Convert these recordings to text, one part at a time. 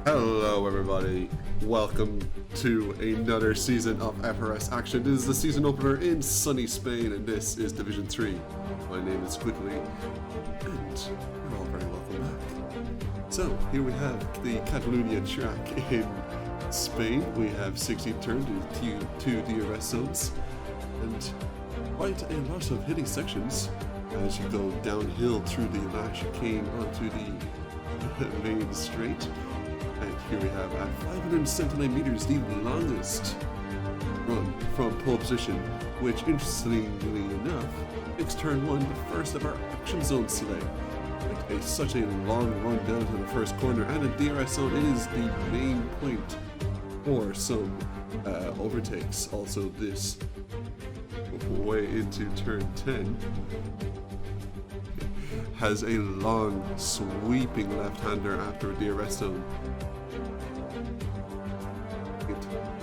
Hello everybody, welcome to another season of FRS action. This is the season opener in sunny Spain and this is Division 3. My name is Quickly and you're all very welcome back. So here we have the Catalonia track in Spain. We have 16 turns to two DRS zones and quite a lot of hitting sections as you go downhill through the La Chicane onto the main straight. And here we have at 579 meters the longest run from pole position, which interestingly enough makes turn 1 the first of our action zones today. With such a long run down to the first corner and a DRS zone, it is the main point for some overtakes. Also this way into turn 10 has a long sweeping left-hander after a DRS zone.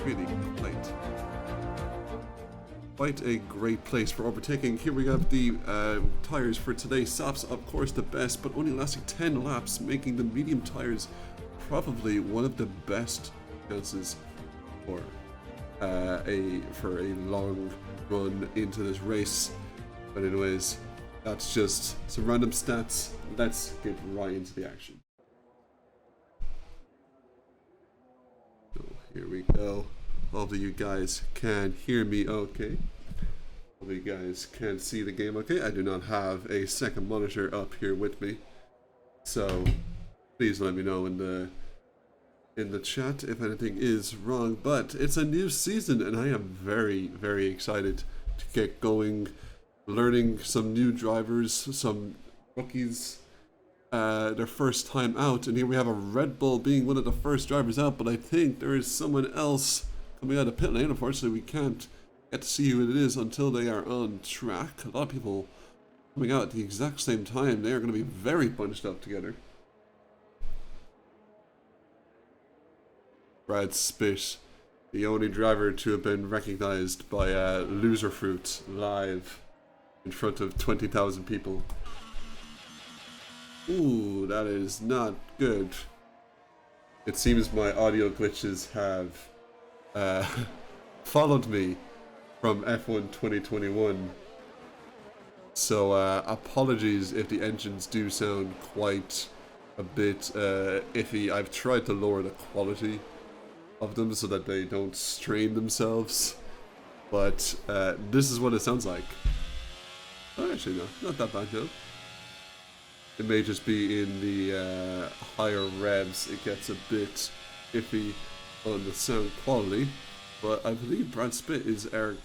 Really quite a great place for overtaking. Here we have the tires for today's stops. Of course the best, but only lasting 10 laps, making the medium tires probably one of the best chances for a long run into this race. But anyways, that's just some random stats. Let's get right into the action. So here we go. Hopefully you guys can hear me okay. Hopefully you guys can see the game okay. I do not have a second monitor up here with me, so please let me know in the chat if anything is wrong. But it's a new season and I am very excited to get going, learning some new drivers, some rookies, their first time out. And here we have a Red Bull being one of the first drivers out, but I think there is someone else coming out of pit lane. Unfortunately, we can't get to see who it is until they are on track. A lot of people coming out at the exact same time. They are going to be very bunched up together. Brad Spitt, the only driver to have been recognized by Loser Fruit live in front of 20,000 people. Ooh, that is not good. It seems my audio glitches have followed me from F1 2021, so apologies if the engines do sound quite a bit iffy. I've tried to lower the quality of them so that they don't strain themselves, but this is what it sounds like. Oh, actually no, not that bad though. It may just be in the higher revs it gets a bit iffy on the sound quality, but I believe Brad Spitt is our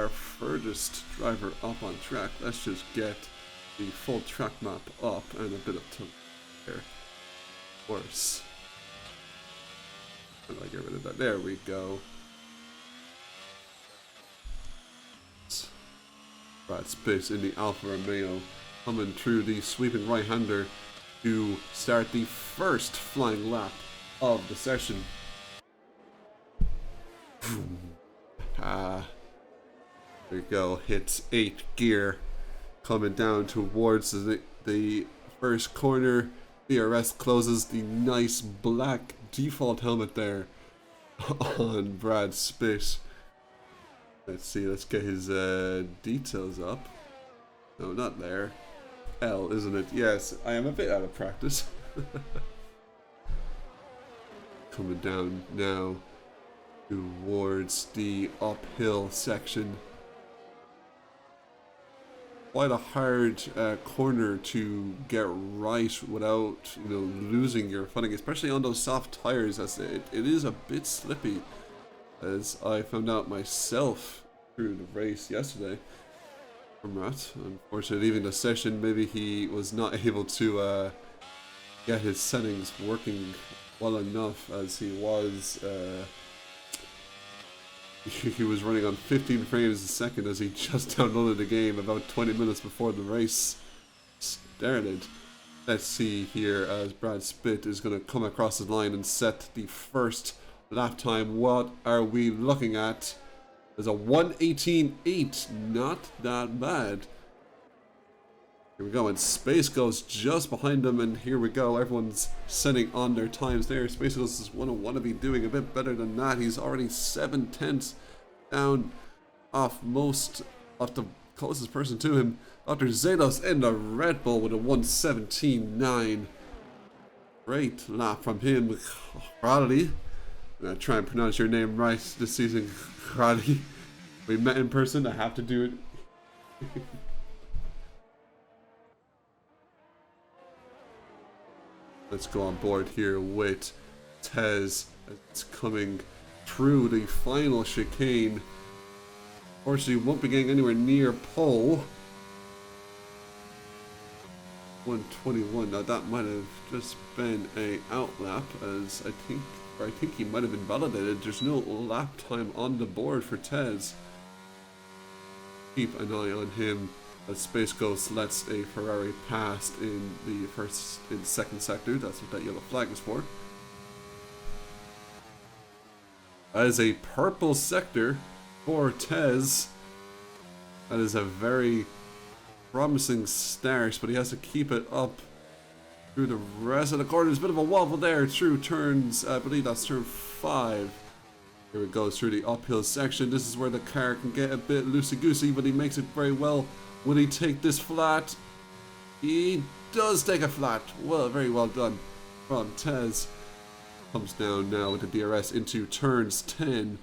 furthest driver up on track. Let's just get the full track map up and a bit of time there. Worse. How do I get rid of that? There we go. Brad Spitt in the Alfa Romeo coming through the sweeping right-hander to start the first flying lap of the session. There we go, hits 8 gear, coming down towards the first corner. DRS closes the nice black default helmet there on Brad Spitt. Let's see, let's get his details up. No, not there. L, isn't it? Yes, I am a bit out of practice. Coming down now towards the uphill section. Quite a hard corner to get right without, losing your footing, especially on those soft tires. As it is a bit slippy, as I found out myself through the race yesterday. From Matt, unfortunately, leaving the session, maybe he was not able to get his settings working well enough, as he was he was running on 15 frames a second as he just downloaded the game about 20 minutes before the race started. Let's see here as Brad Spitt is going to come across the line and set the first lap time. What are we looking at? There's a 1:18.8, not that bad. Here we go, and Space Ghost just behind him, and here we go. Everyone's setting on their times there. Space Ghost is want to be doing a bit better than that. He's already 7/10 down off the closest person to him. Dr. Zedos in the Red Bull with a 1:17.9. Great lap from him. Raleigh. I'm gonna try and pronounce your name right this season, Raleigh. We met in person, I have to do it. Let's go on board here with Tez. It's coming through the final chicane. Unfortunately, won't be getting anywhere near pole. 121. Now that might have just been a outlap, as I think he might have invalidated. There's no lap time on the board for Tez. Keep an eye on him as Space Ghost lets a Ferrari pass in the second sector. That's what that yellow flag is for. That is a purple sector for Tez. That is a very promising start, but he has to keep it up through the rest of the corners. Bit of a wobble there through turns, I believe that's turn 5. Here it goes through the uphill section. This is where the car can get a bit loosey-goosey, but he makes it very well. Will he take this flat? He does take a flat. Well, very well done from Tez. Comes down now with the DRS into turns 10.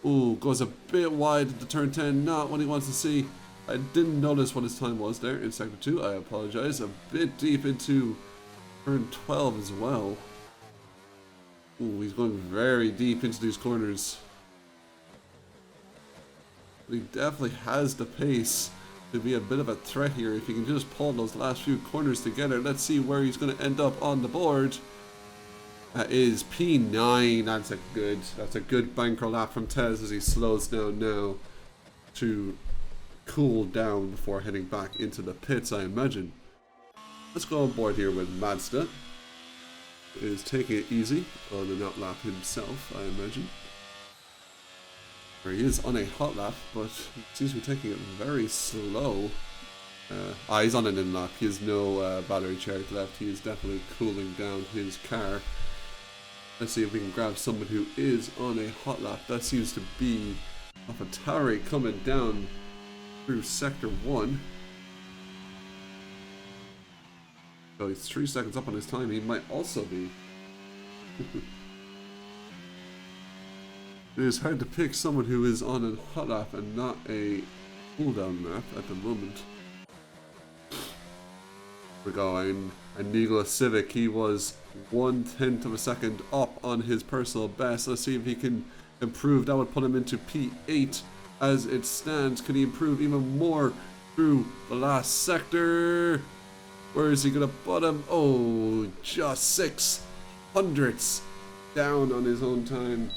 Ooh, goes a bit wide into turn 10. Not what he wants to see. I didn't notice what his time was there in sector 2. I apologize. A bit deep into turn 12 as well. Ooh, he's going very deep into these corners. But he definitely has the pace to be a bit of a threat here if he can just pull those last few corners together. Let's see where he's going to end up on the board. That is P9. That's a good banker lap from Tez as he slows down now to cool down before heading back into the pits, I imagine. Let's go on board here with Mazda. Is taking it easy on an outlap himself, I imagine. Or he is on a hot lap, but he seems to be taking it very slow. He's on an in-lap. He has no battery charge left. He is definitely cooling down his car. Let's see if we can grab someone who is on a hot lap. That seems to be AlphaTauri coming down through sector 1. So he's 3 seconds up on his time. He might also be. It is hard to pick someone who is on a hot lap and not a cooldown lap at the moment. We're going. And Nigla Civic, he was 1/10 of a second up on his personal best. Let's see if he can improve. That would put him into P8 as it stands. Can he improve even more through the last sector? Where is he going to bottom? Oh, just 6/100ths down on his own time.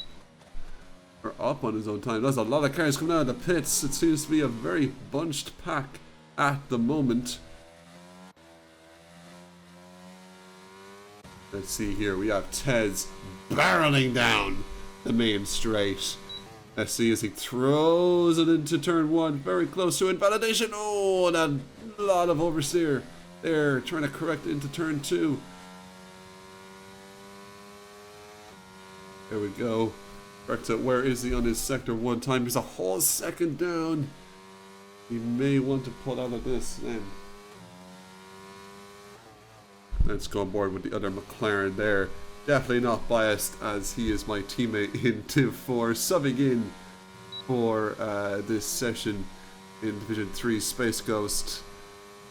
Or up on his own time. There's a lot of cars coming out of the pits. It seems to be a very bunched pack at the moment. Let's see here. We have Tez barreling down the main straight. Let's see as he throws it into turn 1. Very close to invalidation. Oh, and a lot of oversteer there. Trying to correct it into turn 2. There we go. Correct it. Where is he on his sector 1 time? He's a whole second down. He may want to pull out of this then. Let's go on board with the other McLaren there. Definitely not biased as he is my teammate in Div 4, subbing in for this session in Division 3 Space Ghost.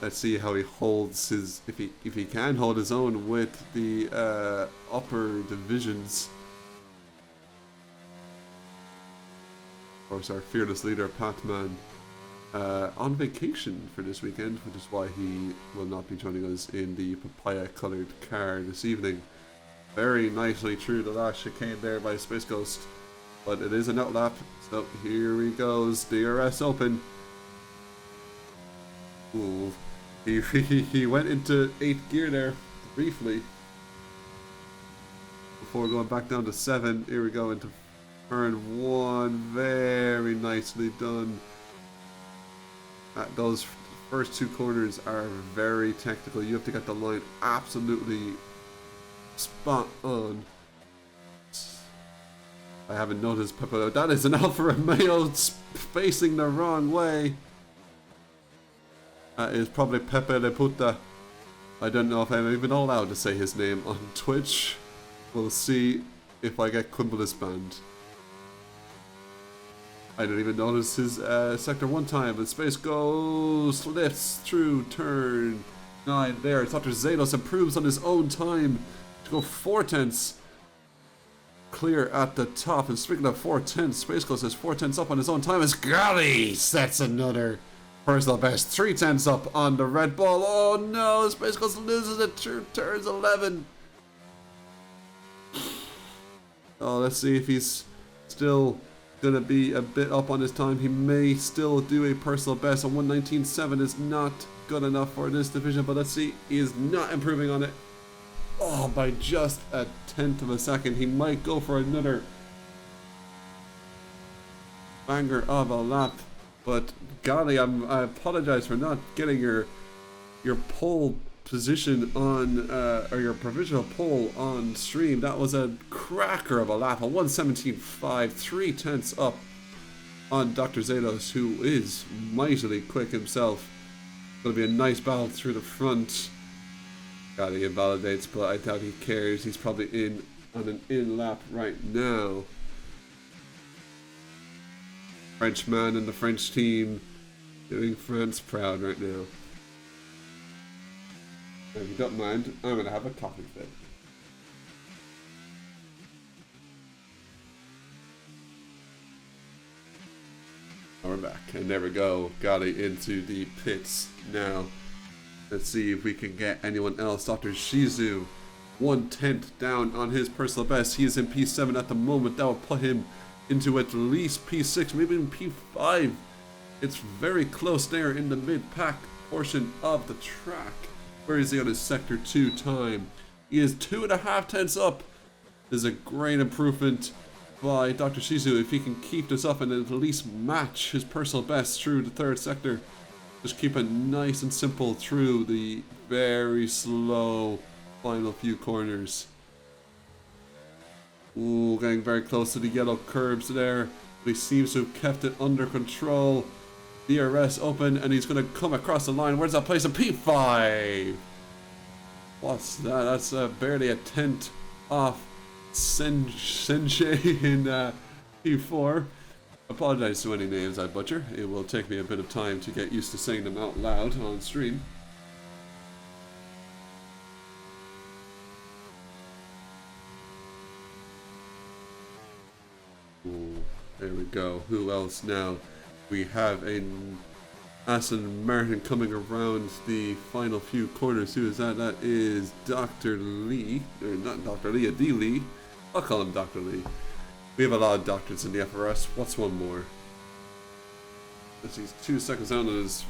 Let's see how he holds his, if he can hold his own with the upper divisions. Of course, our fearless leader, Patman, on vacation for this weekend, which is why he will not be joining us in the papaya-coloured car this evening. Very nicely through the last chicane there by Space Ghost, but it is an outlap, so here he goes, DRS open. Ooh, he went into 8th gear there, briefly, before going back down to 7. Here we go into turn 1, very nicely done. Those first two corners are very technical. You have to get the line absolutely spot on. I haven't noticed Pepe. That is an Alfa Romeo facing the wrong way. That is probably Pepe Le Puta. I don't know if I'm even allowed to say his name on Twitch. We'll see if I get Quimblus banned. I didn't even notice his sector one time. And Space goes, lifts through turn 9 there. Dr. Zados improves on his own time to go 4/10 clear at the top. And speaking of 4/10, Space Ghost is 4/10 up on his own time as Golly sets another personal best. 3/10 up on the Red Bull. Oh no, Space Ghost loses it through turns 11. Oh, let's see if he's still gonna be a bit up on his time. He may still do a personal best. On 1:19.7 is not good enough for this division, but let's see. He is not improving on it. Oh, by just a 1/10 of a second. He might go for another banger of a lap. But golly, I apologize for not getting your pole position on or your provisional pole on stream. That was a cracker of a lap. A 1:17.5, 3/10 up on Dr. Zados, who is mightily quick himself. Going to be a nice battle through the front. God, he invalidates, but I doubt he cares. He's probably in on an in lap right now. Frenchman and the French team doing France proud right now. If you don't mind, I'm going to have a coffee fit. Oh, we're back. And there we go. Got it into the pits now. Let's see if we can get anyone else. Dr. Shizu, 1/10 down on his personal best. He is in P7 at the moment. That will put him into at least P6, maybe even P5. It's very close there in the mid-pack portion of the track. Where is he on his sector 2 time? He is 2.5 up. This is a great improvement by Dr. Shizu if he can keep this up and at least match his personal best through the 3rd sector. Just keep it nice and simple through the very slow final few corners. Ooh, getting very close to the yellow curbs there. But he seems to have kept it under control. FRS open, and he's going to come across the line. Where's that place? A P5! What's that? That's barely a 1/10 off Senshei in P4. Apologize to any names I butcher. It will take me a bit of time to get used to saying them out loud on stream. Ooh, there we go. Who else now? We have an Aston Martin coming around the final few corners. Who is that? That is Dr. Lee. Or not Dr. Lee, D. Lee. I'll call him Dr. Lee. We have a lot of doctors in the FRS. What's one more? He's 2 seconds down on his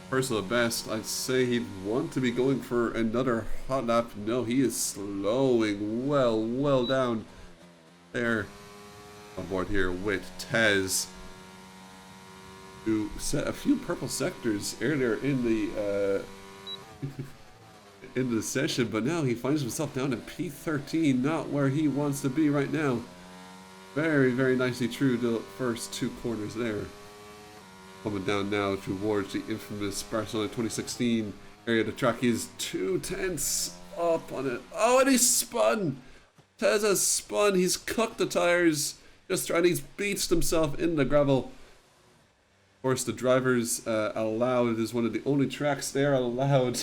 personal best. I'd say he'd want to be going for another hot lap. No, he is slowing well down there. On board here with Tez, who set a few purple sectors earlier in the in the session, but now he finds himself down at P13, not where he wants to be right now. Very nicely through the first 2 corners there. Coming down now towards the infamous Barcelona 2016 area of the track. He's 2/10 up on it. Oh, and he's spun! Tez has spun. He's cooked the tires. He's beached himself in the gravel. Of course, the drivers allowed, it is one of the only tracks they're allowed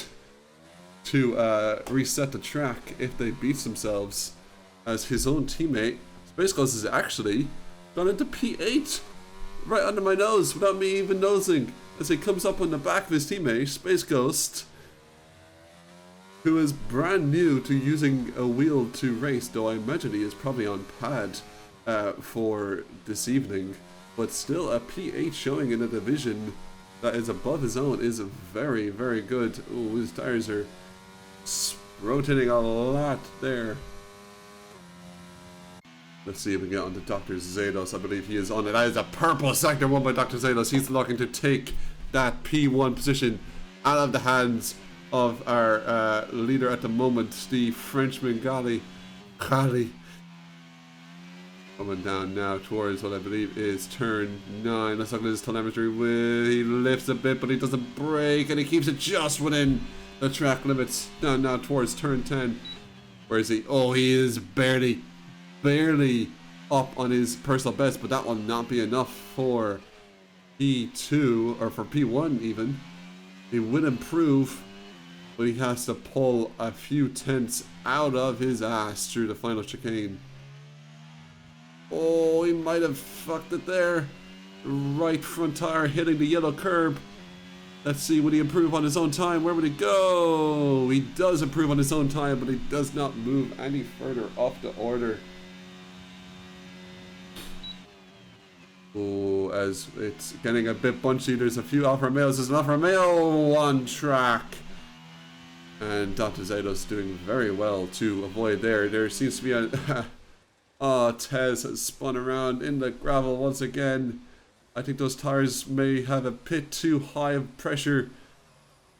to reset the track if they beach themselves, as his own teammate Space Ghost has actually gone into P8 right under my nose without me even nosing, as he comes up on the back of his teammate Space Ghost, who is brand new to using a wheel to race, though I imagine he is probably on pad for this evening. But still, a P8 showing in a division that is above his own is very good. Ooh, his tires are rotating a lot there. Let's see if we get on to Dr. Zados. I believe he is on it. That is a purple sector won by Dr. Zados. He's looking to take that P1 position out of the hands of our leader at the moment, the Frenchman Gali. Coming down now towards what I believe is turn 9. Let's look at his telemetry. He lifts a bit, but he doesn't break, and he keeps it just within the track limits. Down now towards turn 10. Where is he? Oh, he is barely up on his personal best, but that will not be enough for P2, or for P1 even. He will improve, but he has to pull a few tenths out of his ass through the final chicane. Oh, he might have fucked it there. Right front tire hitting the yellow curb. Let's see, would he improve on his own time? Where would he go? He does improve on his own time, but he does not move any further up the order. Oh, as it's getting a bit bunchy, there's a few Alfa Romeos. There's an Alfa Romeo on track. And Dr. Zeto's doing very well to avoid there. There seems to be a... Tez has spun around in the gravel once again. I think those tires may have a bit too high of pressure.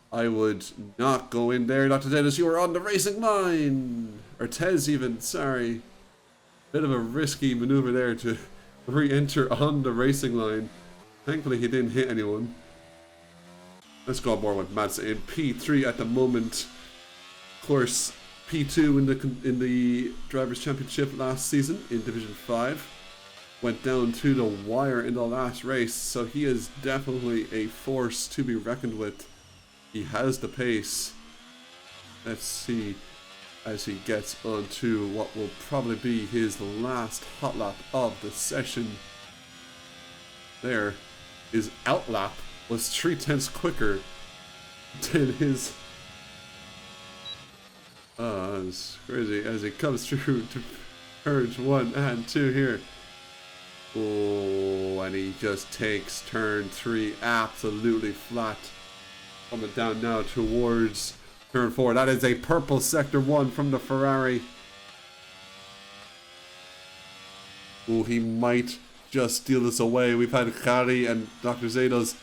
I would not go in there. Dr. Dennis, you are on the racing line. Or Tez even, sorry. Bit of a risky maneuver there to re-enter on the racing line. Thankfully he didn't hit anyone. Let's go more with Mazda in P3 at the moment. Of course, P2 in the Drivers' Championship last season in Division 5. Went down to the wire in the last race, so he is definitely a force to be reckoned with. He has the pace. Let's see as he gets onto what will probably be his last hot lap of the session. There, his out lap was 3/10 quicker than his... it's crazy as he comes through to turns 1 and 2 here. Oh, and he just takes turn 3 absolutely flat. Coming down now towards turn 4. That is a purple sector 1 from the Ferrari. Oh, he might just steal this away. We've had Kari and Dr. Zetos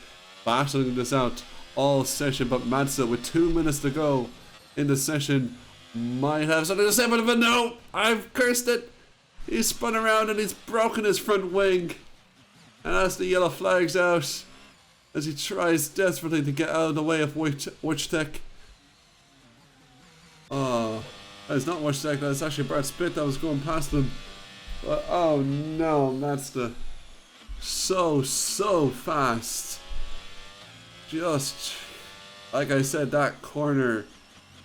battling this out all session, but Mazda with 2 minutes to go in the session might have something to say, but no, I've cursed it. He's spun around and he's broken his front wing. And as the yellow flag's out, as he tries desperately to get out of the way of Wichtech. Oh, that's not Wichtech, that's actually Brad Spitt that was going past him. But oh no, that's the so fast. Just like I said, that corner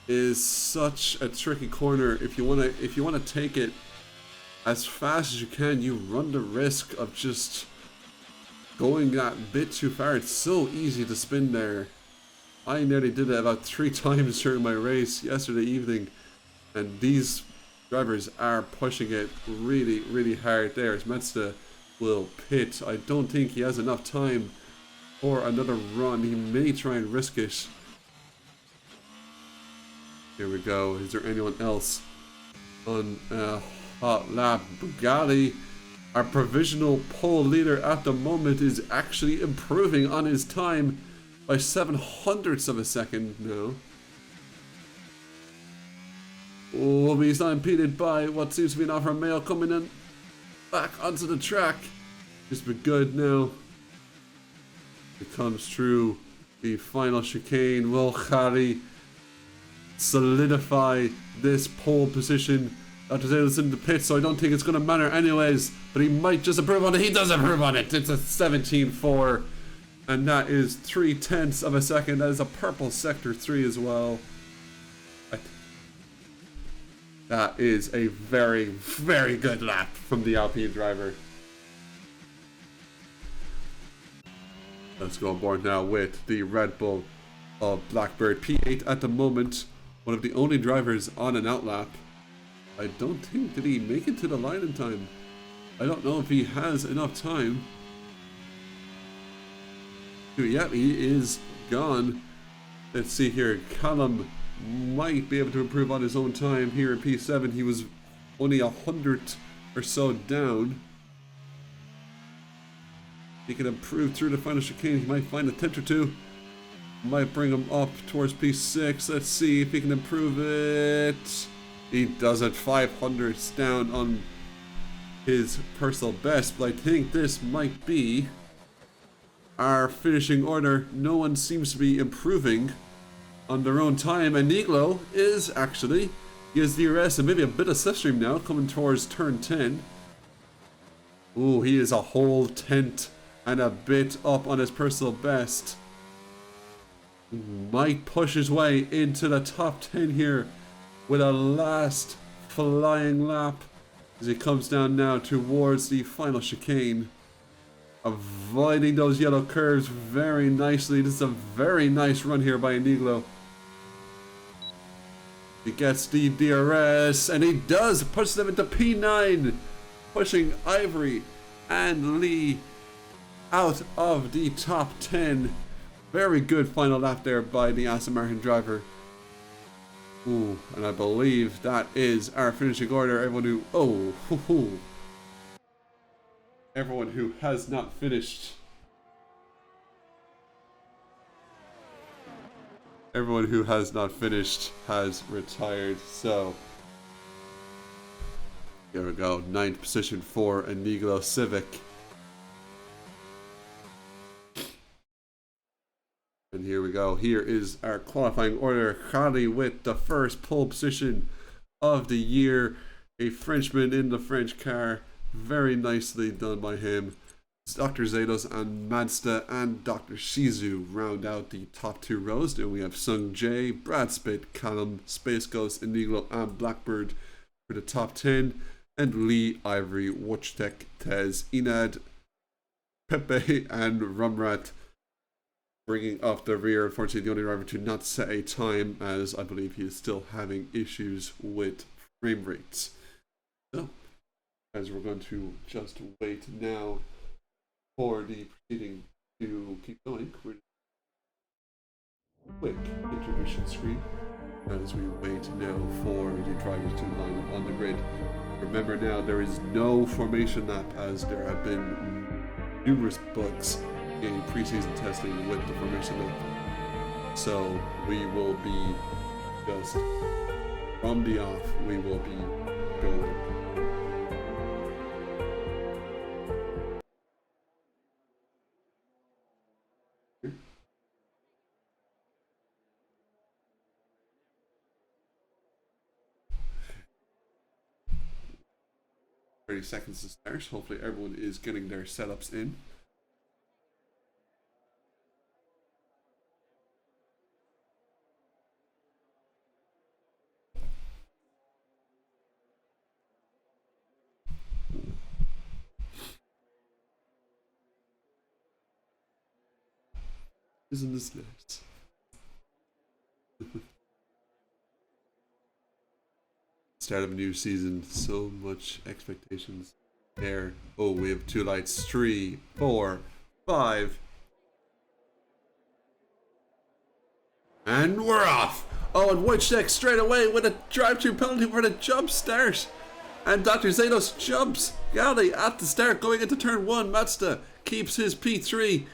is such a tricky corner. If you wanna take it as fast as you can, you run the risk of just going that bit too far. It's so easy to spin there. I nearly did it about 3 times during my race yesterday evening, and these drivers are pushing it really hard there. As Mazda will pit. I don't think he has enough time for another run. He may try and risk it. Here we go. Is there anyone else on hot lap? Bugatti, our provisional pole leader at the moment, is actually improving on his time by 7/100ths of a second now. Oh, but he's not impeded by what seems to be an Alfa Romeo coming in back onto the track. Just be good now. It comes through the final chicane. Will Khari solidify this pole position? Dr. Zayla's in the pit, so I don't think it's going to matter anyways, but he might just improve on it. He does improve on it. It's a 17.4, and that is 3/10 of a second. That is a purple sector 3 as well. That is a very good lap from the Alpine driver. Let's go on board now with the Red Bull of Blackbird. P8 at the moment, one of the only drivers on an outlap. I don't think, did he make it to the line in time? I don't know if he has enough time. Yeah, he is gone. Let's see here. Callum might be able to improve on his own time here in P7. He was only 100th or so down. He can improve through the final chicane. He might find a tenth or two. Might bring him up towards P6. Let's see if he can improve it. He does it. 500s down on his personal best. But I think this might be our finishing order. No one seems to be improving on their own time. And Niglo is actually. He has DRS and maybe a bit of slipstream now coming towards turn 10. Ooh, he is a whole tenth and a bit up on his personal best. Might push his way into the top 10 here with a last flying lap as he comes down now towards the final chicane. Avoiding those yellow curves very nicely. This is a very nice run here by Iniglo. He gets the DRS and he does push them into P9, pushing Ivory and Lee out of the top 10. Very good final lap there by the Aston Martin driver. Ooh, and I believe that is our finishing order. Everyone who has not finished. Everyone who has not finished has retired. So here we go. 9th position for Iniglo Civic. And here we go. Here is our qualifying order. Khali with the first pole position of the year. A Frenchman in the French car. Very nicely done by him. Dr. Zados and Mazda and Dr. Shizu round out the top 2 rows. Then we have Sung Jae, Brad Spit, Callum, Space Ghost, Iniglo, and Blackbird for the top 10. And Lee, Ivory, Watchtek, Tez, Enad, Pepe, and Rumrat bringing up the rear. Unfortunately, the only driver to not set a time, as I believe he is still having issues with frame rates. So, as we're going to just wait now for the proceeding to keep going, we're quick intermission screen as we wait now for the drivers to line up on the grid. Remember now, there is no formation lap as there have been numerous bugs in preseason testing with the formation lap. So we will be just from the off, we will be going. 30 seconds to start. Hopefully everyone is getting their setups in. Isn't this nice? Start of a new season, so much expectations there. Oh, we have 2 lights, 3, 4, 5. And we're off! Oh, and Wojciech straight away with a drive-through penalty for the jump start. And Dr. Zados jumps. Gali at the start going into turn 1. Mazda keeps his P3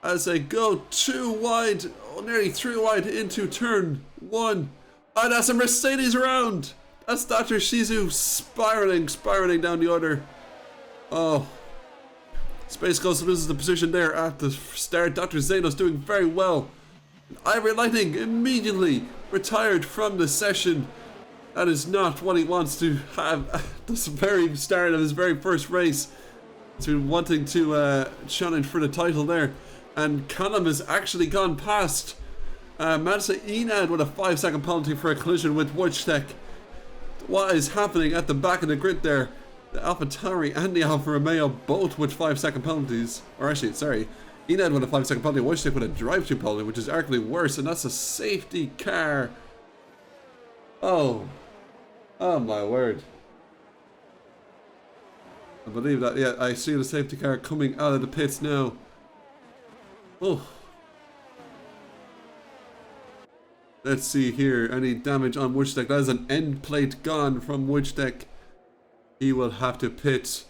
as they go 2 wide, oh, nearly 3 wide into turn 1. Oh, that's a Mercedes round. That's Dr. Shizu spiraling down the order. Oh. Space Ghost loses the position there at the start. Dr. Zanos doing very well. Ivory Lightning immediately retired from the session. That is not what he wants to have at the very start of his very first race. He's been wanting to challenge for the title there. And Callum has actually gone past Mazda Enad with a 5-second penalty for a collision with Wojciech. What is happening at the back of the grid there? The AlphaTauri and the Alfa Romeo both with 5-second penalties. Or actually, sorry, Enad with a 5-second penalty, Wojciech with a drive-through penalty, which is arguably worse, and that's a safety car. Oh my word. I believe that, yeah, I see the safety car coming out of the pits now. Oh. Let's see here, any damage on Wojciech. That is an end plate gone from Wojciech. He will have to pit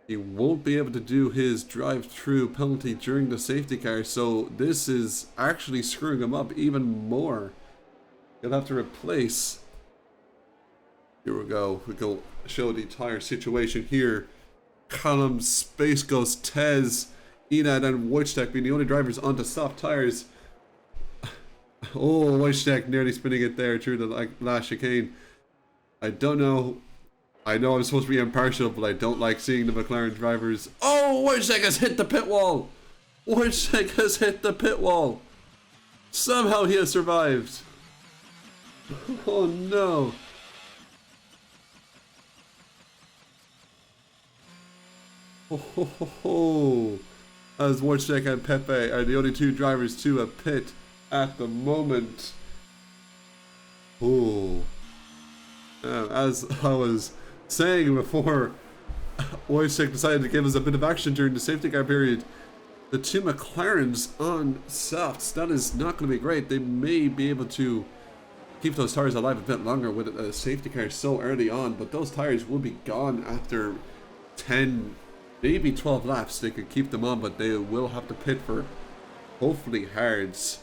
he won't be able to do his drive-through penalty during the safety car, so this is actually screwing him up even more. He'll have to replace. Here we go. We go show the tire situation here. Callum, Space Ghost, Tez, Enad, and Wojtek being the only drivers onto soft tires. Oh, Wojtek nearly spinning it there through the last chicane. I don't know. I know I'm supposed to be impartial, but I don't like seeing the McLaren drivers. Oh, Wojtek has hit the pit wall. Wojtek has hit the pit wall. Somehow he has survived. Oh no. Oh, ho, ho, ho. As Wojtek and Pepe are the only two drivers to a pit at the moment. Oh. As I was saying before, Wojtek decided to give us a bit of action during the safety car period. The two McLarens on softs, that is not going to be great. They may be able to keep those tires alive a bit longer with a safety car so early on, but those tires will be gone after 10, maybe 12 laps. They could keep them on, but they will have to pit for hopefully hards.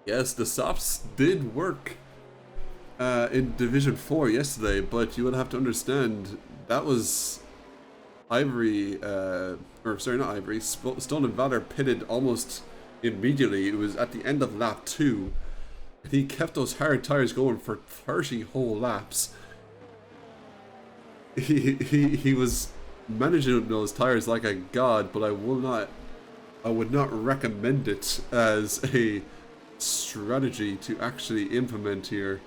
Yes, the softs did work in Division 4 yesterday, but you would have to understand that was Ivory, or sorry, not Ivory, Stolen Valor pitted almost immediately. It was at the end of lap 2. And he kept those hard tires going for 30 whole laps. He was managing those tires like a god, but I would not recommend it as a strategy to actually implement here,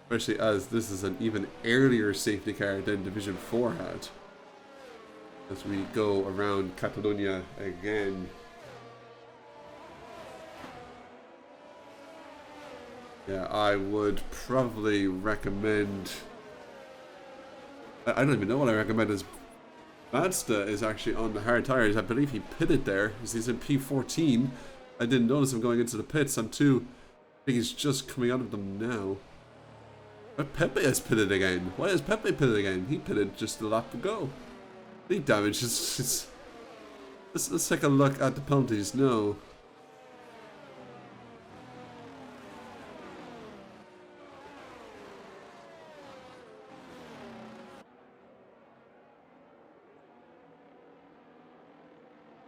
especially as this is an even earlier safety car than Division 4 had. As we go around Catalonia again. Yeah, I would probably recommend, I don't even know what I recommend, as Mazda is actually on the hard tires. I believe he pitted there, as he's in P14. I didn't notice him going into the pits. I think he's just coming out of them now. But Pepe has pitted again. Why has Pepe pitted again? He pitted just a lap ago. The damage is let's take a look at the penalties. No.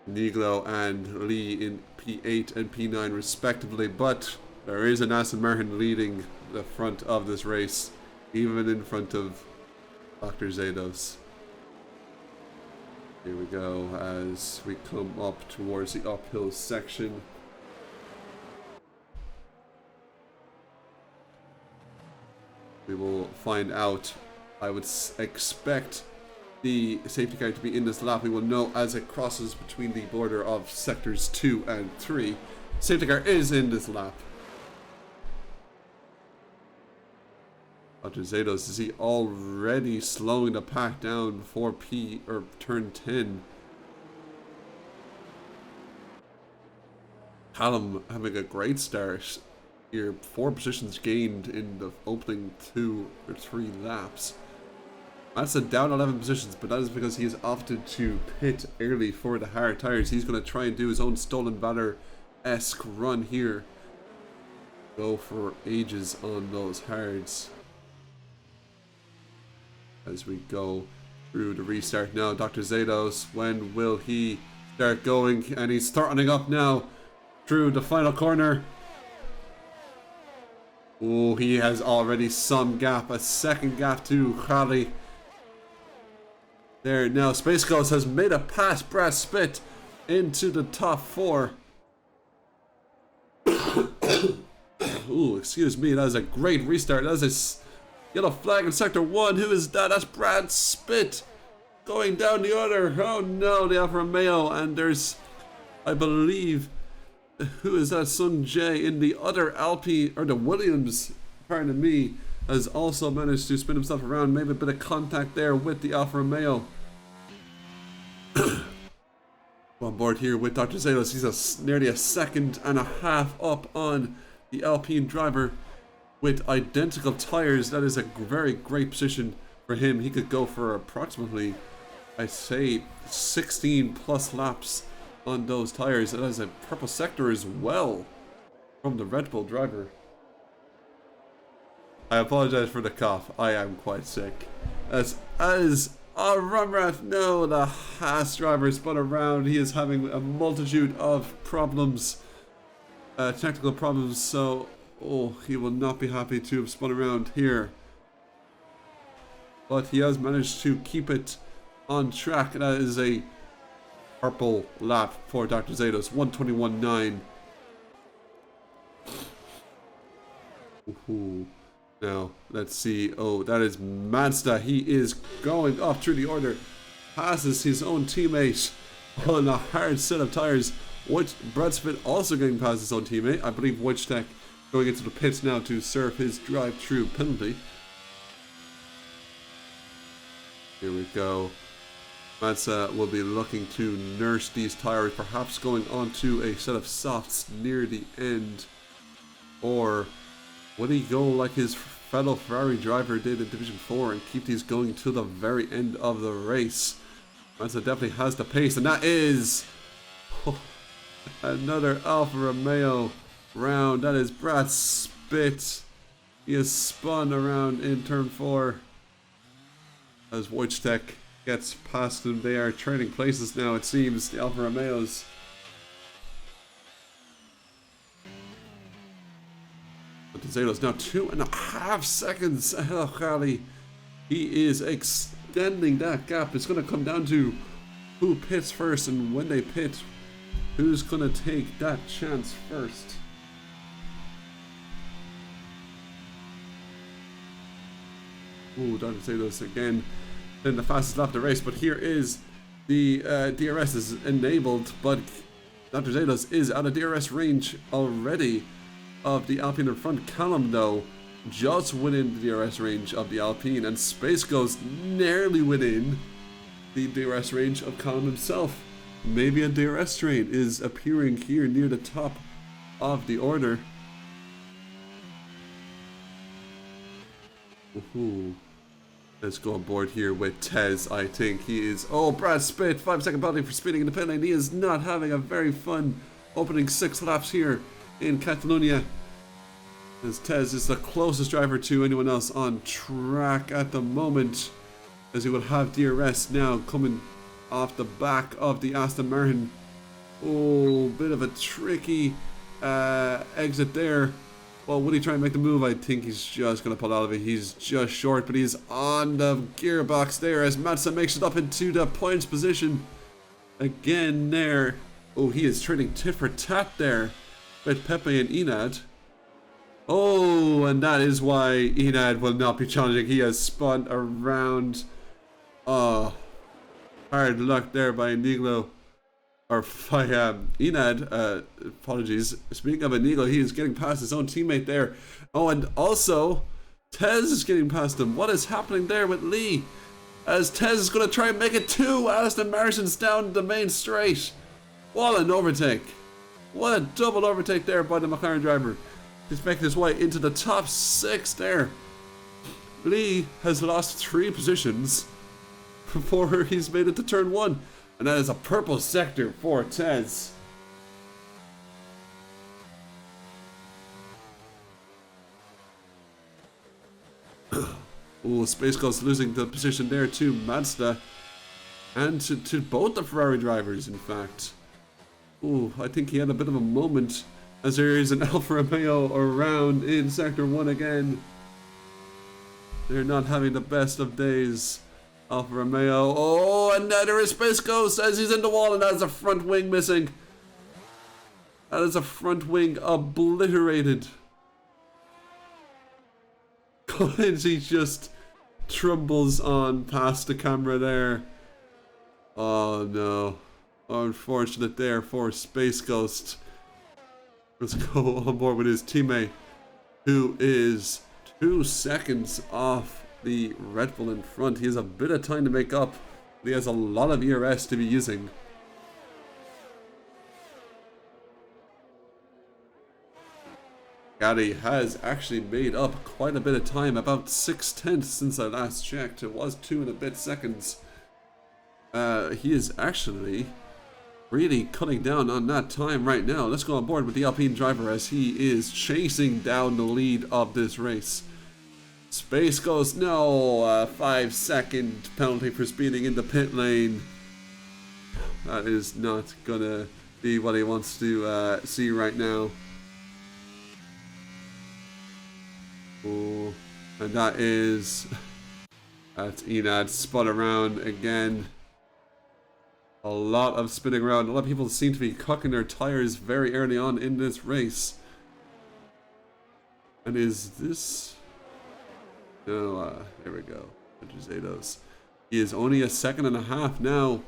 Niglo and Lee in P8 and P9 respectively, but there is an Aston Martin leading the front of this race, even in front of Dr. Zados. Here we go as we come up towards the uphill section. We will find out. I would expect the safety car to be in this lap. We will know as it crosses between the border of sectors 2 and 3. Safety car is in this lap. Dr. Zados, is he already slowing the pack down for turn 10? Callum having a great start here. 4 positions gained in the opening 2 or 3 laps. That's a down 11 positions, but that is because he has opted to pit early for the hard tires. He's going to try and do his own Stolen Valor-esque run here. Go for ages on those hards. As we go through the restart now, Dr. Zados, when will he start going? And he's starting up now through the final corner. Oh, he has already some gap, a second gap to Khali. There now, Space Ghost has made a pass, Brad Spit, into the top 4. Ooh, excuse me, that is a great restart. That is a yellow flag in Sector 1. Who is that? That's Brad Spit going down the other. Oh no, the Alfa Romeo. And there's, I believe, who is that? Sun Jae in the other Alpine, or the Williams, pardon me, has also managed to spin himself around. Maybe a bit of contact there with the Alfa Romeo. On board here with Dr. Zelos. He's nearly a second and a half up on the Alpine driver with identical tires. That is a very great position for him. He could go for approximately, I'd say, 16 plus laps on those tires. That is a purple sector as well from the Red Bull driver. I apologize for the cough. I am quite sick. As Rumrath, no, the Haas driver spun around. He is having a multitude of problems, technical problems, so he will not be happy to have spun around here. But he has managed to keep it on track. That is a purple lap for Dr. Zelos, 1:21.9. Now, let's see. Oh, that is Mazda. He is going up through the order. Passes his own teammate on a hard set of tires. Brad Smith also getting past his own teammate. I believe Wojtek going into the pits now to serve his drive-through penalty. Here we go. Mazda will be looking to nurse these tires, perhaps going onto a set of softs near the end. Or would he go like his fellow Ferrari driver did in Division 4 and keep these going to the very end of the race? Mazda definitely has the pace, and that is another Alfa Romeo round. That is Brad Spitt. He has spun around in turn 4 as Wojtek gets past him. They are trading places now, it seems, the Alfa Romeos. Zelos now 2.5 seconds ahead of Khali. He is extending that gap. It's going to come down to who pits first, and when they pit, who's going to take that chance first. Dr. Zelos again in the fastest lap of the race, but here is the DRS is enabled, but Dr. Zelos is out of DRS range already of the Alpine in front. Callum, though, just within the DRS range of the Alpine, and Space goes nearly within the DRS range of Callum himself. Maybe a DRS train is appearing here near the top of the order. Let's go on board here with Tez. I think he is. Brad Spitt, 5-second penalty for speeding in the pit lane. He is not having a very fun opening 6 laps here in Catalonia, as Tez is the closest driver to anyone else on track at the moment, as he will have DRS now coming off the back of the Aston Martin. Bit of a tricky exit there. Well, would he try and make the move? I think he's just going to pull out of it. He's just short, but he's on the gearbox there as Mazda makes it up into the points position again there. He is trading tit for tat there with Pepe and Enad. And that is why Enad will not be challenging. He has spun around. Hard luck there by Eniglo. Or by Enad. Apologies. Speaking of Eniglo, he is getting past his own teammate there. And also, Tez is getting past him. What is happening there with Lee? As Tez is going to try and make it 2 Aston Martins down the main straight. What an overtake. What a double overtake there by the McLaren driver. He's making his way into the top 6 there. Lee has lost 3 positions before he's made it to turn 1. And that is a purple sector for Tez. Space Ghost losing the position there to Mazda. And to both the Ferrari drivers, in fact. I think he had a bit of a moment as there is an Alfa Romeo around in Sector 1 again. They're not having the best of days. Alfa Romeo. And there is Space Ghost as he's in the wall, and that is a front wing missing. That is a front wing obliterated. He just trumbles on past the camera there. No. Unfortunate there for Space Ghost. Let's go on board with his teammate, who is 2 seconds off the Red Bull in front. He has a bit of time to make up, but he has a lot of ERS to be using. Gaddy has actually made up quite a bit of time, about 6/10 since I last checked. It was 2 and a bit seconds. He is actually really cutting down on that time right now. Let's go on board with the Alpine driver as he is chasing down the lead of this race. Space goes, no, 5-second penalty for speeding in the pit lane. That is not gonna be what he wants to see right now. Oh, and that's Enad spun around again. A lot of spinning around. A lot of people seem to be cocking their tires very early on in this race. And is this... No, there we go. Zados. He is only a second and a half now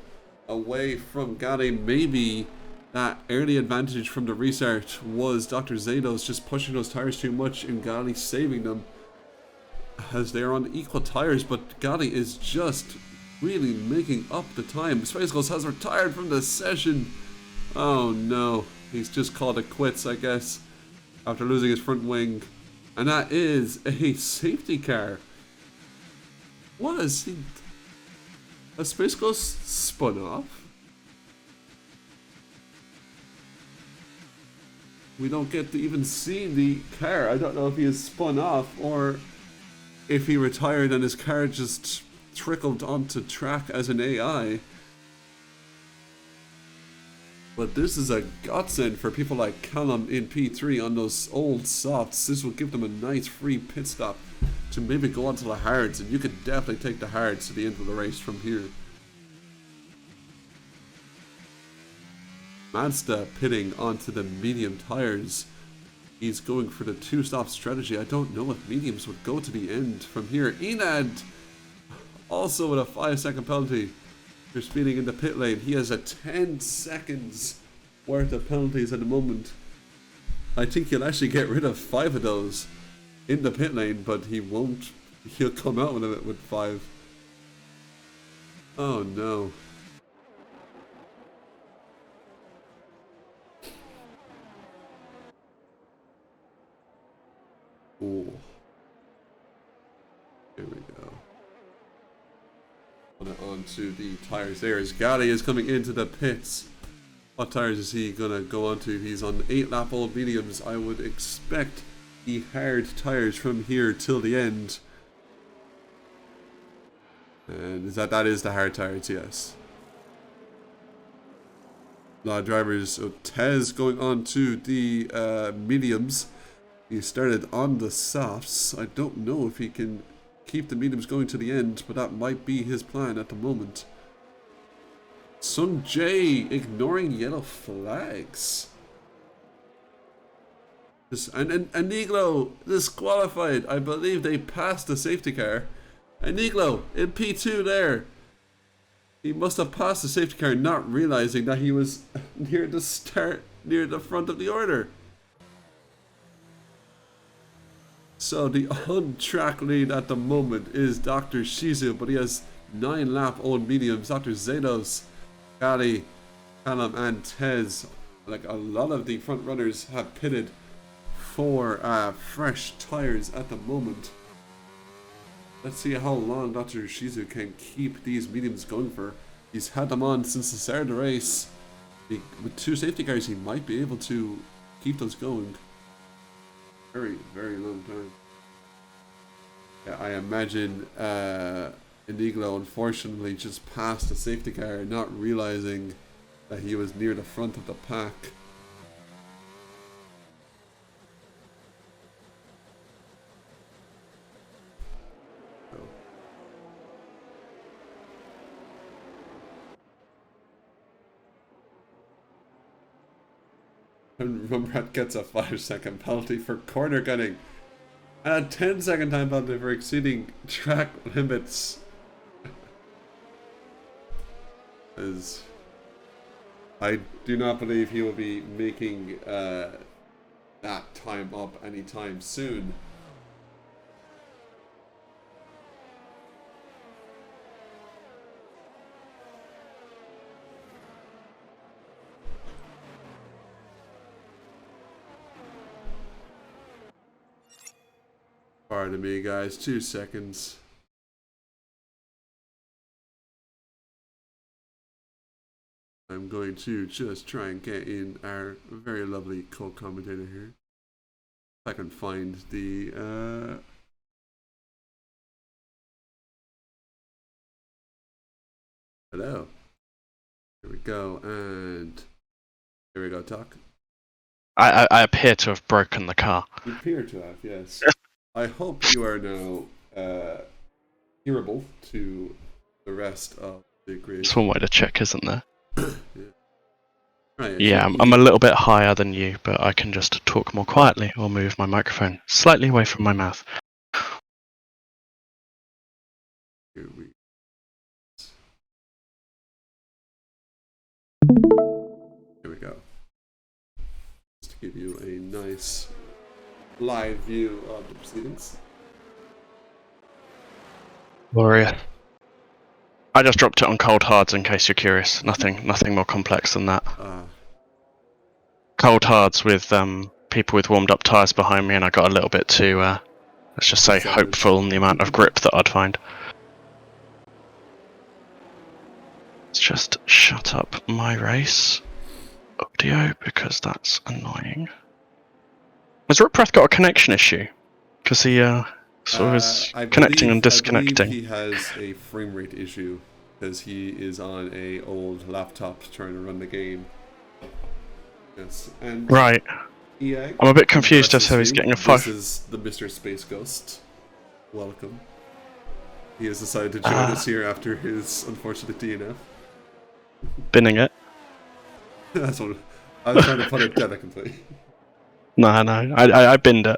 away from Gaddy. Maybe that early advantage from the restart was Dr. Zados just pushing those tires too much and Gaddy saving them as they're on equal tires, but Gaddy is just really making up the time. Space Ghost has retired from the session. Oh no, he's just called it quits, I guess, after losing his front wing. And that is a safety car. What is he... Has Space Ghost spun off? We don't get to even see the car. I don't know if he has spun off or if he retired and his car just trickled onto track as an AI. But this is a godsend for people like Callum in P3 on those old softs. This will give them a nice free pit stop to maybe go onto the hards, and you could definitely take the hards to the end of the race from here. Mazda pitting onto the medium tires. He's going for the two-stop strategy. I don't know if mediums would go to the end from here. Enad also with a 5-second penalty for speeding in the pit lane. He has a 10 seconds worth of penalties at the moment. I think he'll actually get rid of 5 of those in the pit lane, but he won't. He'll come out with it with 5. Oh no. Oh. Here we go. Put it onto the tires there as Gaddy is coming into the pits. What tires is he gonna go onto? He's on 8-lap old mediums. I would expect the hard tires from here till the end. And that is the hard tires, yes. A lot of drivers. So Tez going on to the mediums. He started on the softs. I don't know if he can keep the mediums going to the end, but that might be his plan at the moment. Sun J ignoring yellow flags. And Niglo disqualified. I believe they passed the safety car. And Niglo in P2 there. He must have passed the safety car, not realizing that he was near the start, near the front of the order. So the on-track lead at the moment is Dr. Shizu, but he has 9-lap old mediums. Dr. Zados, Gaddy, Callum, and Tez. Like a lot of the front runners have pitted for fresh tires at the moment. Let's see how long Dr. Shizu can keep these mediums going for. He's had them on since the start of the race. With 2 safety cars, he might be able to keep those going. Very, very long time. Yeah, I imagine Iniglo unfortunately just passed the safety car, not realizing that he was near the front of the pack. And Rumrat gets a 5-second penalty for corner gunning. And a 10-second time penalty for exceeding track limits. As I do not believe he will be making that time up anytime soon. Pardon me, guys. 2 seconds. I'm going to just try and get in our very lovely co-commentator here. If I can find the hello. Here we go, and here we go, talk. I appear to have broken the car. You appear to have, yes. I hope you are now hearable to the rest of the grid. There's one way to check, isn't there? Yeah, right, yeah, I'm a little bit higher than you, but I can just talk more quietly or move my microphone slightly away from my mouth. Here we go. Just to give you a nice live view of the proceedings. Warrior. I just dropped it on cold hards in case you're curious. Nothing more complex than that. Cold hards with people with warmed up tyres behind me, and I got a little bit too, let's just say, hopeful in the amount of grip that I'd find. Let's just shut up my race audio because that's annoying. Has Ripwrath got a connection issue? Because he sort of is connecting and disconnecting. I believe he has a frame rate issue because he is on a old laptop trying to run the game. Yes, and right. EA, I'm a bit confused as to how he's getting a 5. This is the Mr. Space Ghost. Welcome. He has decided to join us here after his unfortunate DNF. Binning it. That's what I was trying to put it delicately. No, I binned it.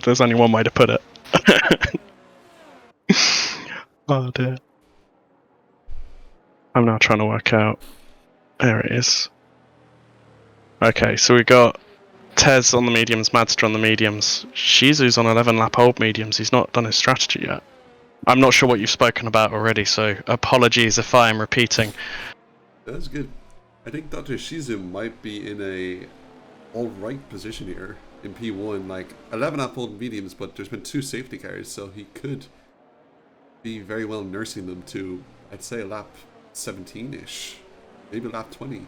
There's only one way to put it. Oh dear. I'm now trying to work out. There it is. Okay, so we got Tez on the mediums, Madster on the mediums. Shizu's on 11 lap old mediums. He's not done his strategy yet. I'm not sure what you've spoken about already, so apologies if I am repeating. That's good. I think Dr. Shizu might be in a alright position here in P1. Like 11 lap old mediums, but there's been 2 safety cars, so he could be very well nursing them to, I'd say, a lap 17-ish, maybe lap 20.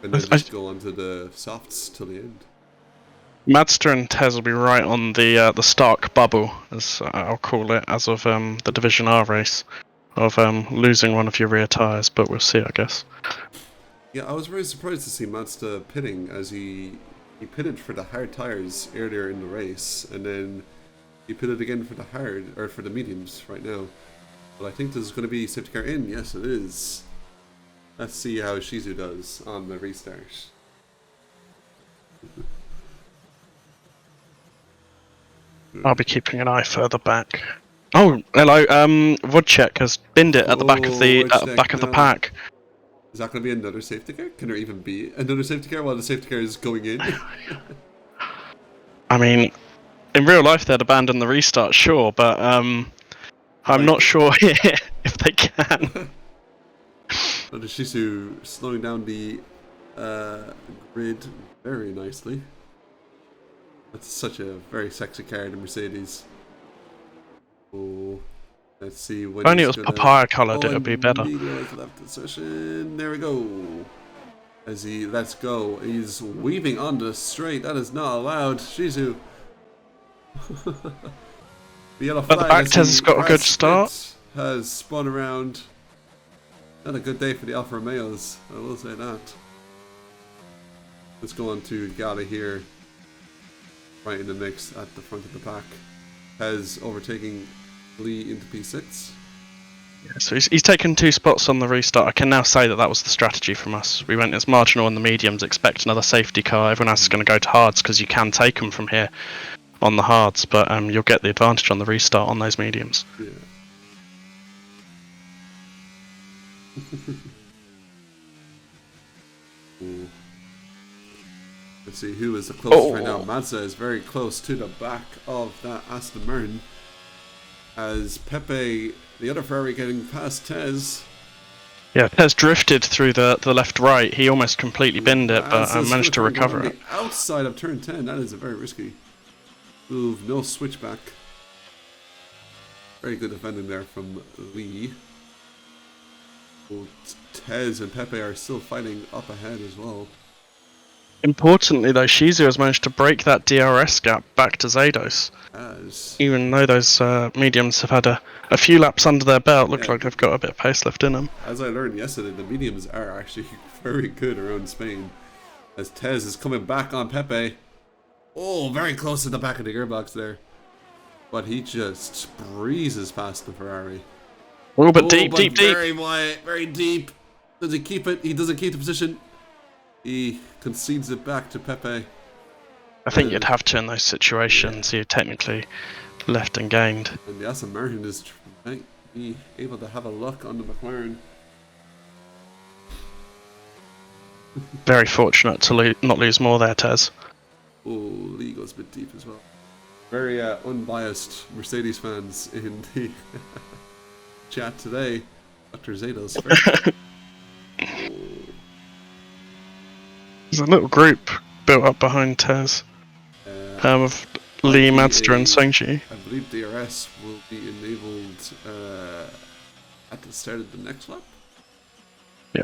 And then just go on to the softs till the end. Madster and Tez will be right on the Stark bubble, as I'll call it, as of the Division R race, of losing one of your rear tyres, but we'll see, I guess. Yeah, I was very surprised to see Madster pitting, as he pitted for the hard tyres earlier in the race, and then he pitted again for the mediums right now. But I think this is going to be safety car in. Yes, it is. Let's see how Shizu does on the restart. I'll be keeping an eye further back. Oh, hello. Vodchek has binned it at the back of the pack. Is that going to be another safety car? Can there even be another safety car while the safety car is going in? I mean, in real life they'd abandon the restart, sure, but I'm not sure here if they can. Shizu slowing down the grid very nicely. That's such a very sexy car, the Mercedes. Oh, let's see when. If only it was papaya coloured, it would be better. Left session. There we go. As he lets go, he's weaving on the straight. That is not allowed. Shizu. The yellow flag. But the back has got a good start. Has spun around. Not a good day for the Alfa Romeos, I will say that. Let's go on to Gala here. Right in the mix at the front of the pack. Has overtaking Lee into P6. Yeah, so he's taken 2 spots on the restart. I can now say that was the strategy from us. We went as marginal on the mediums, expect another safety car. Everyone else is going to go to hards because you can take them from here on the hards, but you'll get the advantage on the restart on those mediums. Yeah. Let's see who is the closest right now. Mazda is very close to the back of that Aston Martin. As Pepe, the other Ferrari, getting past Tez. Yeah, Tez drifted through the left-right. He almost completely binned it, but managed to recover it. Outside of turn 10, that is a very risky. move, no switchback. Very good defending there from Lee. Tez and Pepe are still fighting up ahead as well. Importantly, though, Shizu has managed to break that DRS gap back to Zados. Even though those mediums have had a few laps under their belt, look like they've got a bit of pace left in them. As I learned yesterday, the mediums are actually very good around Spain. As Tez is coming back on Pepe. Oh, very close to the back of the gearbox there. But he just breezes past the Ferrari. Oh, but deep. Very wide, very deep. Does he keep it? He doesn't keep the position. He concedes it back to Pepe. I think you'd have to in those situations. You technically left and gained. And the Aston Martin is might be able to have a look on the McLaren. Very fortunate to not lose more there, Tez. Oh, Lee goes a bit deep as well. Very unbiased Mercedes fans in the chat today. Dr. Zados. There's a little group built up behind Tez of Lee, Madster and Sengji. I believe DRS will be enabled at the start of the next lap. Yeah.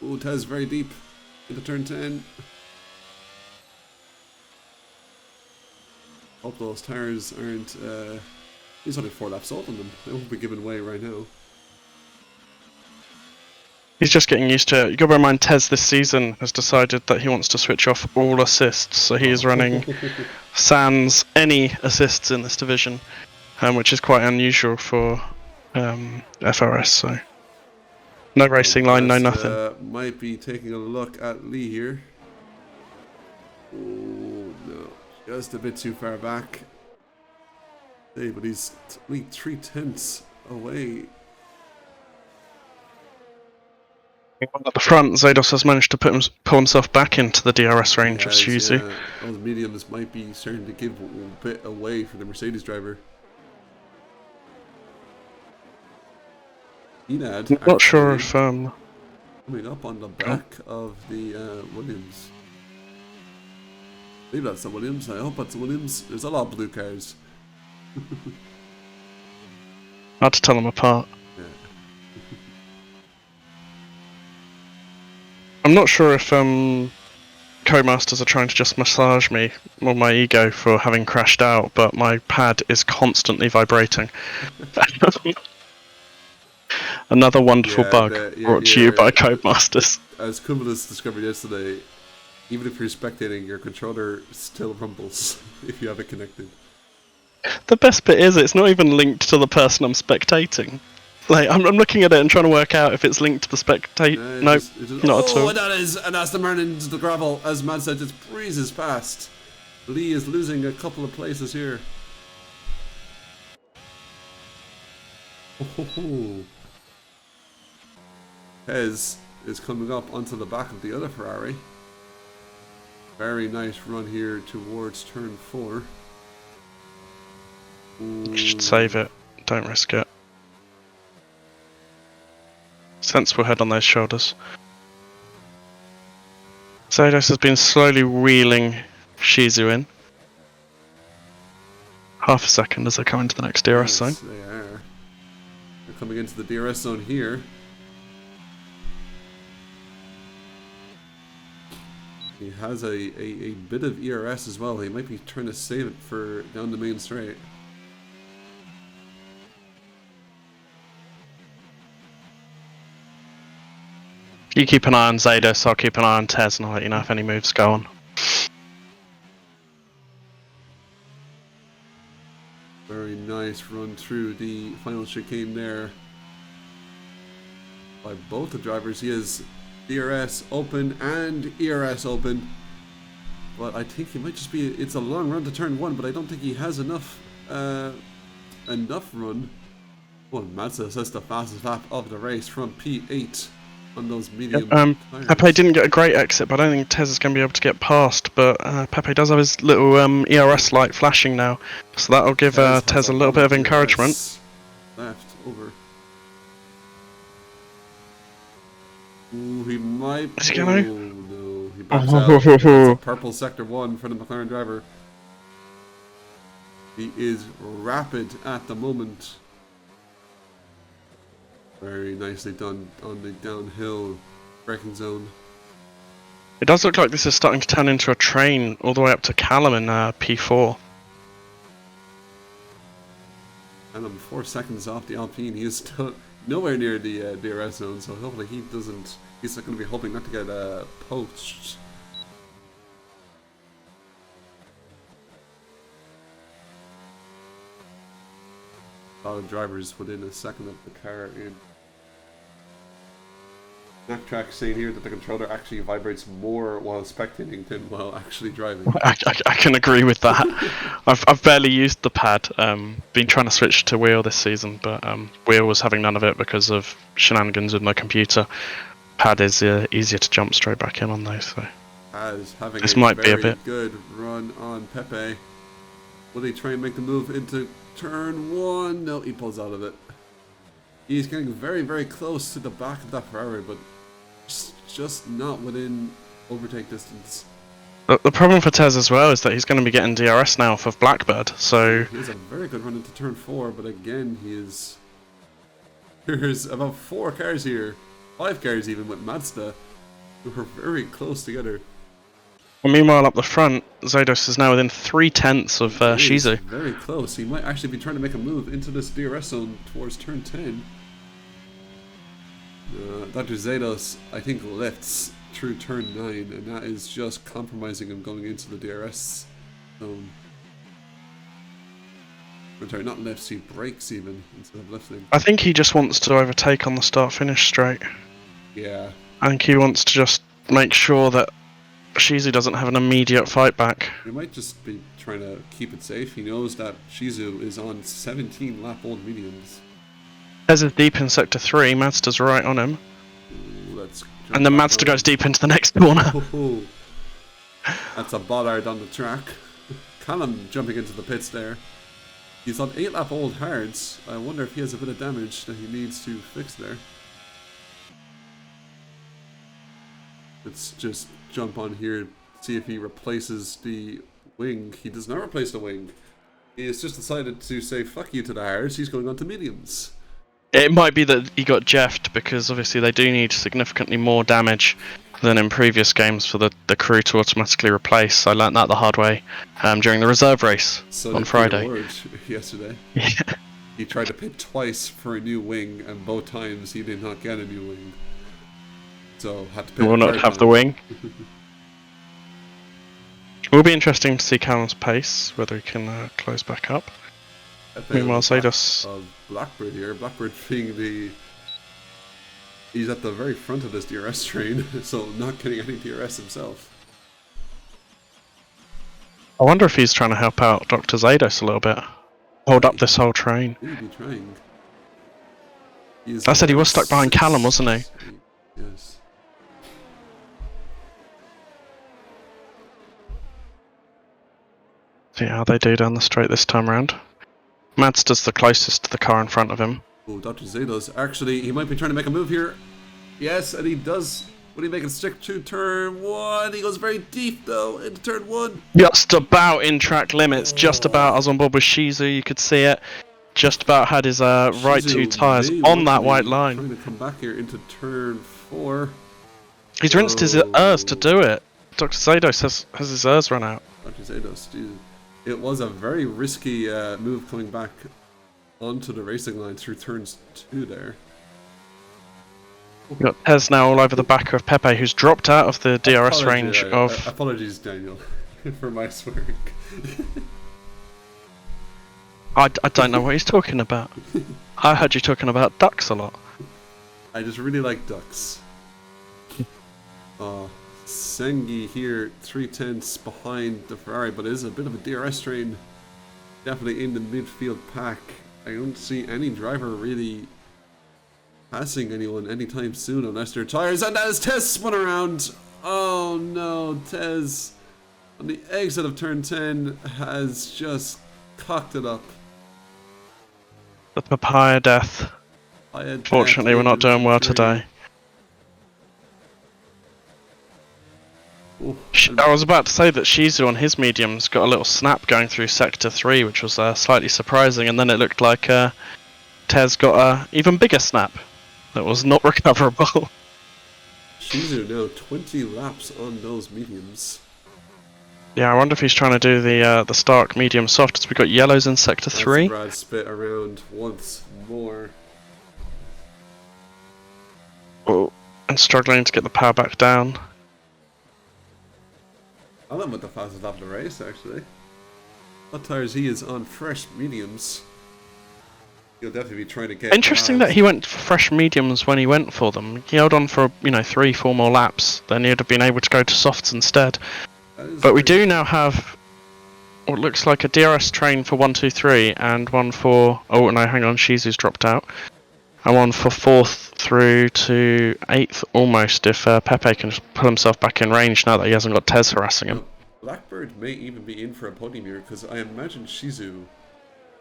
Oh, Tez very deep into turn 10. Hope those tires aren't... he's only 4 laps old on them. They won't be giving way right now. He's just getting used to it. You got to bear in mind, Tez this season has decided that he wants to switch off all assists, so he is running sans any assists in this division, which is quite unusual for FRS. So no racing line, no nothing. Might be taking a look at Lee here. Oh no, just a bit too far back. Hey, but he's only 3/10 away. At the front, Zados has managed to pull himself back into the DRS range of Shizu. Yeah, those mediums might be starting to give a bit away for the Mercedes driver. Enad, I'm not sure if coming up on the back of the Williams. Maybe that's the Williams. I hope that's the Williams. There's a lot of blue cars. Hard to tell them apart. Yeah. I'm not sure if co-masters are trying to just massage me or my ego for having crashed out, but my pad is constantly vibrating. Another wonderful bug brought to you by Codemasters. As Cumulus discovered yesterday, even if you're spectating, your controller still rumbles if you have it connected. The best bit is it's not even linked to the person I'm spectating. Like, I'm looking at it and trying to work out if it's linked to the spectate. Nope, not at all. Oh, that is an Aston Martin into the gravel as Mad said, just breezes past. Lee is losing a couple of places here. Oh. Pez is coming up onto the back of the other Ferrari. Very nice run here towards turn 4. You should save it. Don't risk it. Sensible head on those shoulders. Zados has been slowly wheeling Shizu in. Half a second as they come into the next DRS zone. They are. They're coming into the DRS zone here. He has a bit of ERS as well. He might be trying to save it for down the main straight. You keep an eye on Zados, I'll keep an eye on Tez, and I'll let you know if any moves go on. Very nice run through the final chicane there by both the drivers. He has DRS open and ERS open, but I think he might just be, it's a long run to turn 1, but I don't think he has enough run. Well, Mazda says the fastest lap of the race from P8 on those medium tires. Pepe didn't get a great exit, but I don't think Tez is going to be able to get past, but Pepe does have his little ERS light flashing now, so that'll give Tez a little bit of encouragement. Left over. Ooh, he might. Is he going? Oh no, he bumps out. It's a purple sector 1 for the McLaren driver. He is rapid at the moment. Very nicely done on the downhill braking zone. It does look like this is starting to turn into a train all the way up to Callum in P4. And I'm 4 seconds off the Alpine. He is still nowhere near the DRS zone, so hopefully he doesn't. He's not going to be hoping not to get poached. A lot of drivers within a second of the car in. Knacktrack saying here that the controller actually vibrates more while spectating than while actually driving. I can agree with that. I've barely used the pad. Been trying to switch to wheel this season, but wheel was having none of it because of shenanigans with my computer. Pad is easier to jump straight back in on though. So As having this a might very be a bit good run on Pepe. Will he try and make the move into turn 1? No, he pulls out of it. He's getting very, very close to the back of that Ferrari, but just not within overtake distance. The problem for Tez as well is that he's going to be getting DRS now off of Blackbird. So He has a very good run into turn 4, but again, he is. There's about 4 cars here, 5 cars even with Mazda, who are very close together. well, meanwhile up the front, Zados is now within 0.3 of He is Shizu. very close. He might actually be trying to make a move into this DRS zone towards turn 10. Dr. Zados, I think, lifts through turn 9, and that is just compromising him going into the DRS zone. I'm sorry, not lifts, he brakes even instead of lifting. I think he just wants to overtake on the start-finish straight. Yeah. I think he wants to just make sure that Shizu doesn't have an immediate fight back. He might just be trying to keep it safe. He knows that Shizu is on 17 lap old mediums. Tez is deep in sector 3, Mazda's right on him. Ooh, let's And then Mazda goes deep into the next corner. Oh, that's a bollard on the track. Callum jumping into the pits there. He's on 8 lap old hards. I wonder if he has a bit of damage that he needs to fix there. Let's just jump on here, see if he replaces the wing. He does not replace the wing. He has just decided to say fuck you to the hards. He's going on to mediums. It might be that he got jeffed because obviously they do need significantly more damage than in previous games for the crew to automatically replace. I learnt that the hard way during the reserve race on Friday. Ward yesterday. Yeah. He tried to pit twice for a new wing, and both times he did not get a new wing. So had to pit. He will not have the wing. It will be interesting to see Callum's pace, whether he can close back up. Meanwhile, Zados of Blackbird here. Blackbird being the. He's at the very front of this DRS train, so not getting any DRS himself. I wonder if he's trying to help out Dr. Zados a little bit. Hold up this whole train. Maybe trying. I said he was stuck behind Callum, wasn't he? Yes. See how they do down the straight this time round. Mazda's the closest to the car in front of him. Oh, Dr. Zados. Actually, he might be trying to make a move here. Yes, and he does. Will he make it stick to turn 1? He goes very deep, though, into turn 1. Just about in track limits. Just about. I was on board with Shizu, you could see it. Just about had his right 2 tyres on that white line. Trying to come back here into turn 4. He's rinsed his ERS to do it. Dr. Zados has his ERS run out. Dr. Zados, dude. It was a very risky move coming back onto the racing line through turns 2 there. We've got Tez now all over the back of Pepe, who's dropped out of the DRS range of... Apologies, Daniel, for my swearing. I don't know what he's talking about. I heard you talking about ducks a lot. I just really like ducks. Sengi here, 3/10 behind the Ferrari, but it is a bit of a DRS train. Definitely in the midfield pack. I don't see any driver really passing anyone anytime soon unless their tires. And as Tez spun around, oh no, Tez on the exit of turn 10 has just cocked it up. The papaya death. Fortunately, we're not doing well today. Oh, I was about to say that Shizu on his mediums got a little snap going through Sector 3, which was slightly surprising, and then it looked like Tez got a even bigger snap that was not recoverable. Shizu now 20 laps on those mediums. Yeah, I wonder if he's trying to do the Stark medium soft, as we got yellows in Sector 3. Brad spit around once more. Oh, and struggling to get the power back down. I don't know what the fastest lap of the race, actually. What tires he is on fresh mediums. He'll definitely be trying to get. Interesting that he went for fresh mediums when he went for them. He held on for 3-4 more laps. Then he'd have been able to go to softs instead. But we do now have what looks like a DRS train for 1, 2, 3, and one for. Oh no, hang on, Shizu's dropped out. And one for 4th through to 8th almost. If Pepe can just pull himself back in range now that he hasn't got Tez harassing him. Blackbird may even be in for a podium here because I imagine Shizu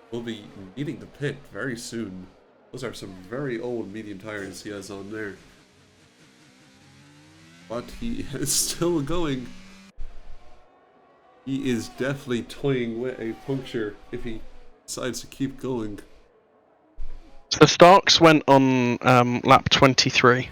will be needing the pit very soon. Those are some very old medium tires he has on there. But he is still going. He is definitely toying with a puncture if he decides to keep going. So Starks went on lap 23.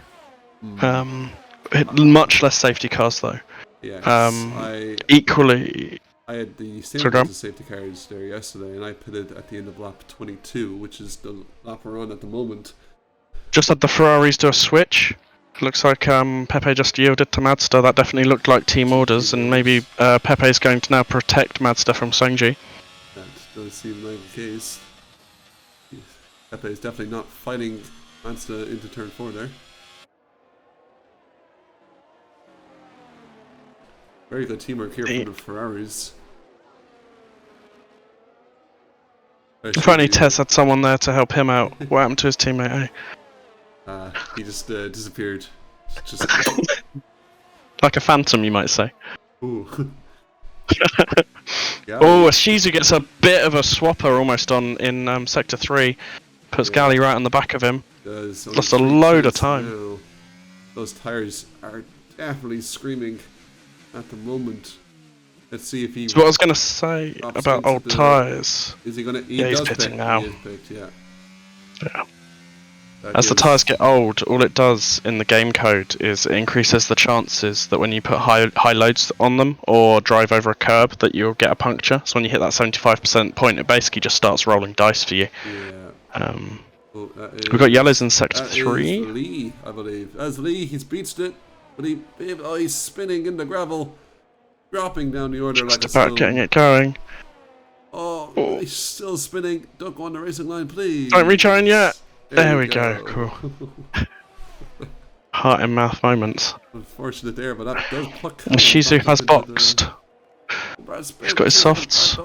Much less safety cars though. Yeah. Equally. I had the same amount of safety cars there yesterday, and I pitted at the end of lap 22, which is the lap we're on at the moment. Just had the Ferraris do a switch. Looks like Pepe just yielded to Mazda. That definitely looked like team orders, and maybe Pepe's going to now protect Mazda from Sungji. That does seem like the case. Pepe is definitely not fighting Mazda into turn 4 there. Very good teamwork here from the Ferraris. If only Tez had someone there to help him out. What happened to his teammate, eh? He just disappeared. Just like a phantom, you might say. Ooh. Oh, Shizu gets a bit of a swapper almost in Sector 3. Puts Galley right on the back of him. Lost a load of time. Now. Those tires are definitely screaming at the moment. Let's see if he. That's what I was going to say about old tyres. Is he going to? He's pitting now. He is picked, yeah. As the tyres get old, all it does in the game code is it increases the chances that when you put high loads on them or drive over a curb that you'll get a puncture. So when you hit that 75% point, it basically just starts rolling dice for you. Yeah. We've got yellows in Sector 3. Lee, I believe. As Lee, he's beached it, but he's spinning in the gravel, dropping down the order like a stone. Just about getting it going. Oh, he's still spinning. Don't go on the racing line, please. Don't rejoin yet. There we go. Cool. Heart in mouth moments. Unfortunate there, but that does pluck. And Shizu has boxed. He's got his softs.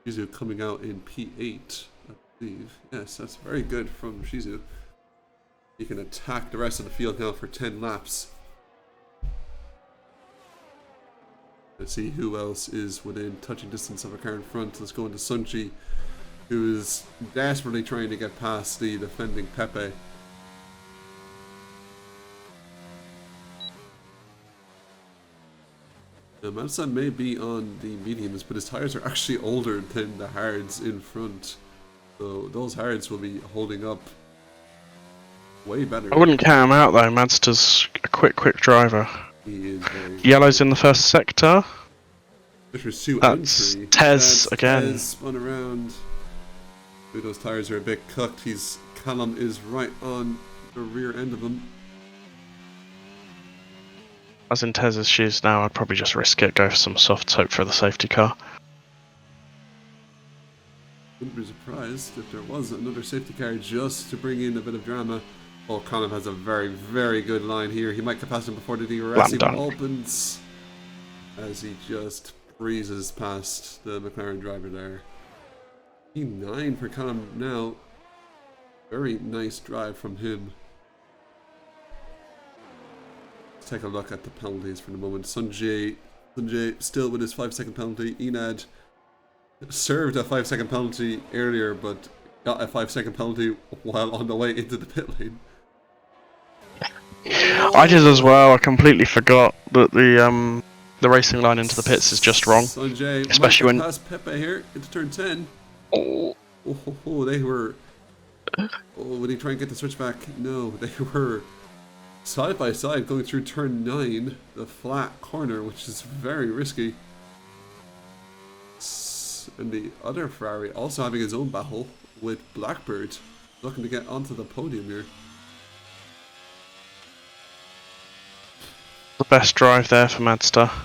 Shizu coming out in P8, I believe. Yes, that's very good from Shizu. He can attack the rest of the field now for 10 laps. Let's see who else is within touching distance of a car in front. Let's go into Sunchi, who is desperately trying to get past the defending Pepe. Now, Manson may be on the mediums, but his tires are actually older than the hards in front. So those hards will be holding up way better. I wouldn't count him out though. Mazda's a quick driver. He is very Yellow's in the first sector. That's Tez again. Tez spun around. Those tires are a bit cooked. Callum is right on the rear end of him. As in Tez's shoes now, I'd probably just risk it, go for some softs, hope for the safety car. Wouldn't be surprised if there was another safety car just to bring in a bit of drama. Oh, Callum has a very, very good line here. He might get past him before the DRS even opens. As he just breezes past the McLaren driver there. P9 for Callum now. Very nice drive from him. Let's take a look at the penalties for the moment. Sanjay still with his 5-second penalty. Enad served a 5-second penalty earlier, but got a 5-second penalty while on the way into the pit lane. I did as well. I completely forgot that the racing line into the pits is just wrong. Sanjay Especially might when get past Pepe here into turn 10. oh, They were... Oh, would he try and get the switch back? No, they were side by side going through turn 9, the flat corner, which is very risky. And the other Ferrari also having his own battle with Blackbird, looking to get onto the podium here. the best drive there for Mazda. Here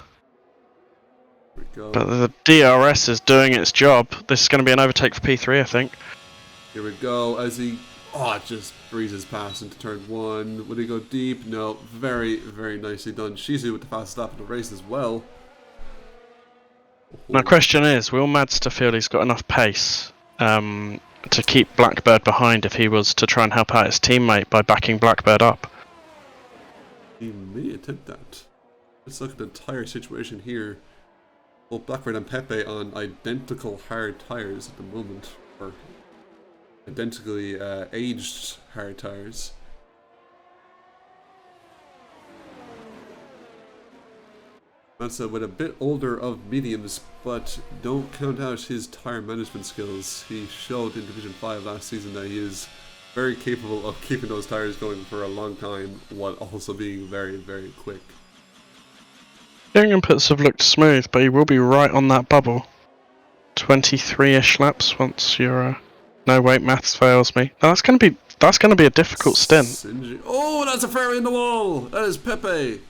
we go. But the DRS is doing its job. This is going to be an overtake for P3, I think. Here we go as he just breezes past into turn 1. Would he go deep? No. Very, very nicely done. Shizu with the fastest lap of the race as well. My question is, will Mazda feel he's got enough pace to keep Blackbird behind if he was to try and help out his teammate by backing Blackbird up? He may attempt that. Let's look at the entire situation here. Both Blackbird and Pepe on identical hard tires at the moment, or identically aged hard tires. Mazda with a bit older of mediums, but don't count out his tire management skills. He showed in Division 5 last season that he is very capable of keeping those tires going for a long time while also being very, very quick. Young inputs have looked smooth, but he will be right on that bubble. 23-ish laps once you're... No, wait, maths fails me. No, that's gonna be a difficult stint. Oh, that's a Ferrari in the wall! That is Pepe!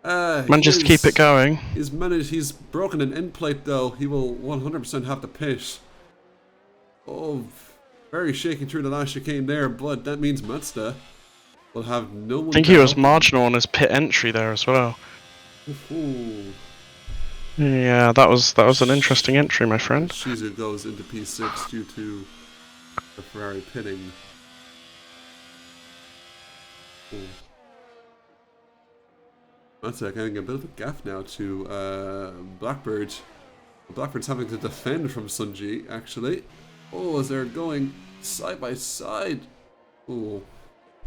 Manages to keep it going. He's broken an end plate though. He will 100% have to pit. Oh, very shaky through the last chicane there, but that means Mazda will have no one. I think he was marginal on his pit entry there as well. Ooh. Yeah, that was an interesting entry, my friend. Shizu goes into P6 due to the Ferrari pitting. Ooh. Mazda getting a bit of a gaff now to Blackbird. Blackbird's having to defend from Sunji, actually. Oh, as they're going side by side. Oh,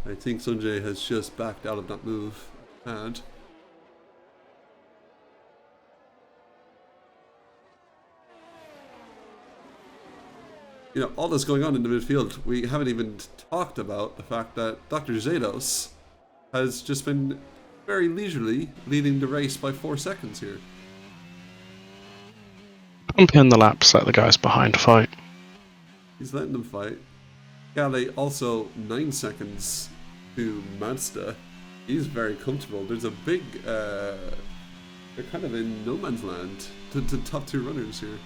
I think Sunjay has just backed out of that move. And you know, all this going on in the midfield, we haven't even talked about the fact that Dr. Zados has just been very leisurely leading the race by 4 seconds here. Pump in the laps, let the guys behind fight. He's letting them fight. Gale also 9 seconds to Mazda. He's very comfortable. There's a big, they're kind of in no man's land to top 2 runners here.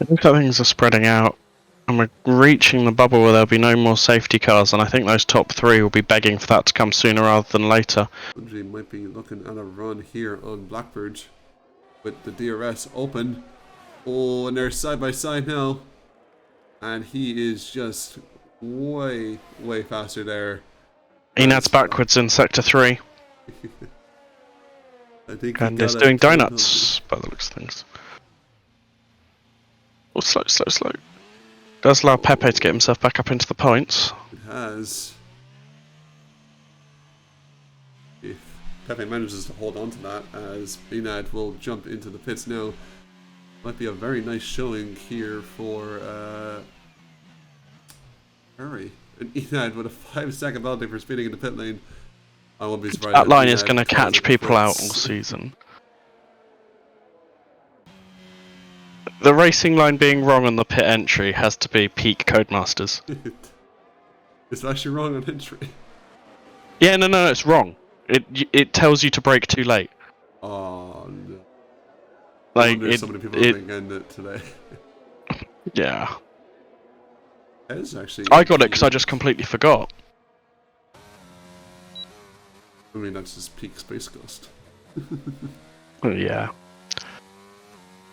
I think that things are spreading out, and we're reaching the bubble where there'll be no more safety cars, and I think those top 3 will be begging for that to come sooner rather than later. Sunji might be looking at a run here on Blackbird with the DRS open. Oh, and they're side by side now. And he is just way, way faster there. Enad's backwards in sector 3. I think And is doing donuts by the looks of things. Oh, slow, slow, slow. Does allow Pepe to get himself back up into the points. It has. If Pepe manages to hold on to that, as Enad will jump into the pits now. Might be a very nice showing here for Harry. And Enad with a 5-second penalty for speeding in the pit lane. I won't be surprised. That line is going to catch people out all season. The racing line being wrong on the pit entry has to be peak Codemasters. It's actually wrong on entry. Yeah, no, it's wrong. It tells you to brake too late. Oh no. Like so many people have been getting it today. Yeah. It's actually. I got it because I just completely forgot. I mean, that's just peak Space Ghost. Yeah.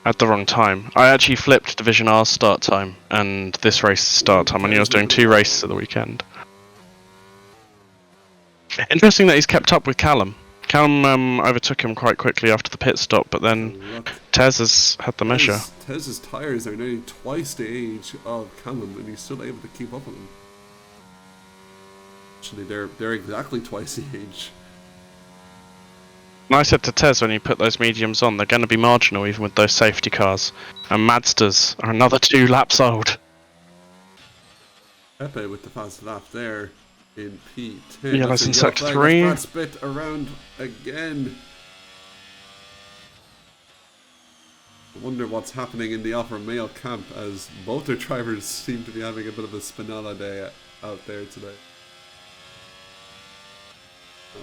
At the wrong time. I actually flipped Division R's start time and this race's start time. I knew I was doing 2 races at the weekend. Interesting that he's kept up with Callum. Callum overtook him quite quickly after the pit stop, but then Tez has had the measure. Tez's tyres are nearly twice the age of Callum, and he's still able to keep up with him. Actually, they're exactly twice the age. And I said to Tez when you put those mediums on, they're going to be marginal even with those safety cars. And Mazdas are another 2 laps old. Pepe with the fast lap there in P10. Yellow's in sector flag. 3. Brad Spit around again. I wonder what's happening in the Alfa Romeo camp as both their drivers seem to be having a bit of a Spinella day out there today.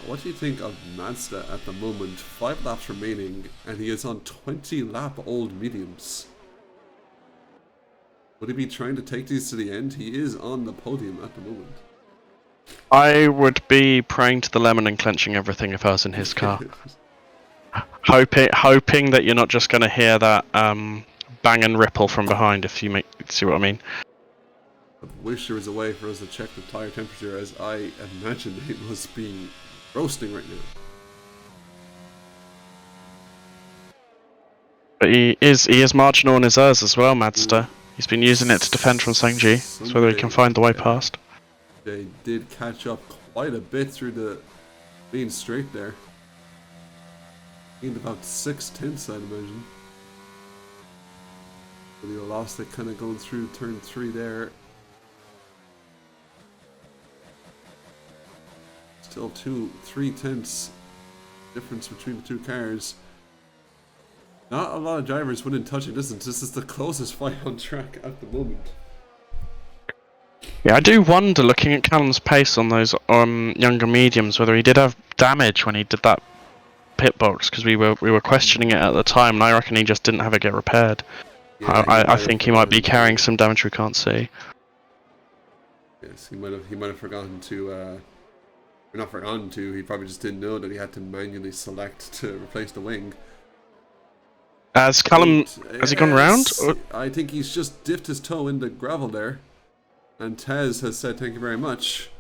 What do you think of Mazda at the moment? 5 laps remaining and he is on 20 lap old mediums. Would he be trying to take these to the end? He is on the podium at the moment. I would be praying to the lemon and clenching everything if I was in his car. hoping that you're not just going to hear that bang and ripple from behind, if you see what I mean. I wish there was a way for us to check the tire temperature, as I imagine it must be roasting right now. But he is marginal on his ERS as well, Mazda. He's been using it to defend from Sangji, so whether he can find the way past. They did catch up quite a bit through the main straight there. Gained about 6/10, I'd imagine. But he lost it kind of going through turn 3 there. Still 3/10 difference between the two cars. Not a lot of drivers within touching distance. This is the closest fight on track at the moment. Yeah, I do wonder, looking at Callum's pace on those younger mediums, whether he did have damage when he did that pit box, because we were questioning it at the time, and I reckon he just didn't have it get repaired. Yeah, I think he might be carrying some damage we can't see. Yes, he might have forgotten to. Or not forgotten to. He probably just didn't know that he had to manually select to replace the wing. Has Callum, has he gone round? I think he's just dipped his toe in the gravel there. And Tez has said thank you very much.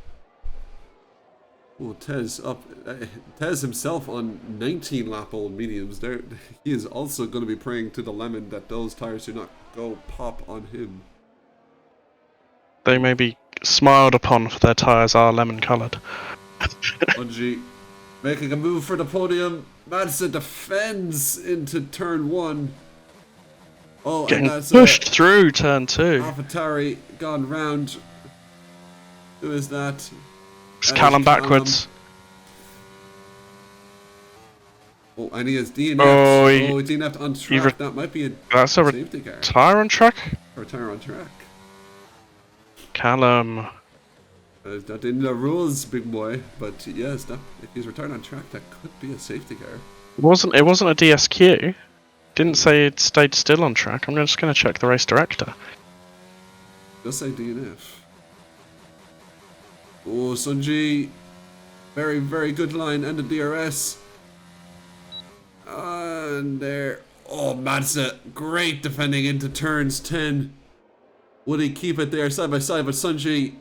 Oh, Tez up. Tez himself on 19 lap old mediums. There, he is also going to be praying to the lemon that those tires do not go pop on him. They may be smiled upon for their tires are lemon coloured. Bungie making a move for the podium. Mazda defends into turn 1. Oh, getting and that's pushed through turn 2. AlphaTauri gone round. Who is that? It's Callum backwards. Oh, and he has DNF'd. Oh, he DNF'd on track. That might be a safety car. Tire on track? Or a tire on track. Callum. Not in the rules, big boy. But yes, if he's returned on track, that could be a safety car. It wasn't a DSQ. Didn't say it stayed still on track. I'm just going to check the race director. Does say DNF. Oh, Sunji. Very, very good line. And the DRS. And there. Oh, Mazda. Great defending into turns 10. Would he keep it there side by side? But Sunji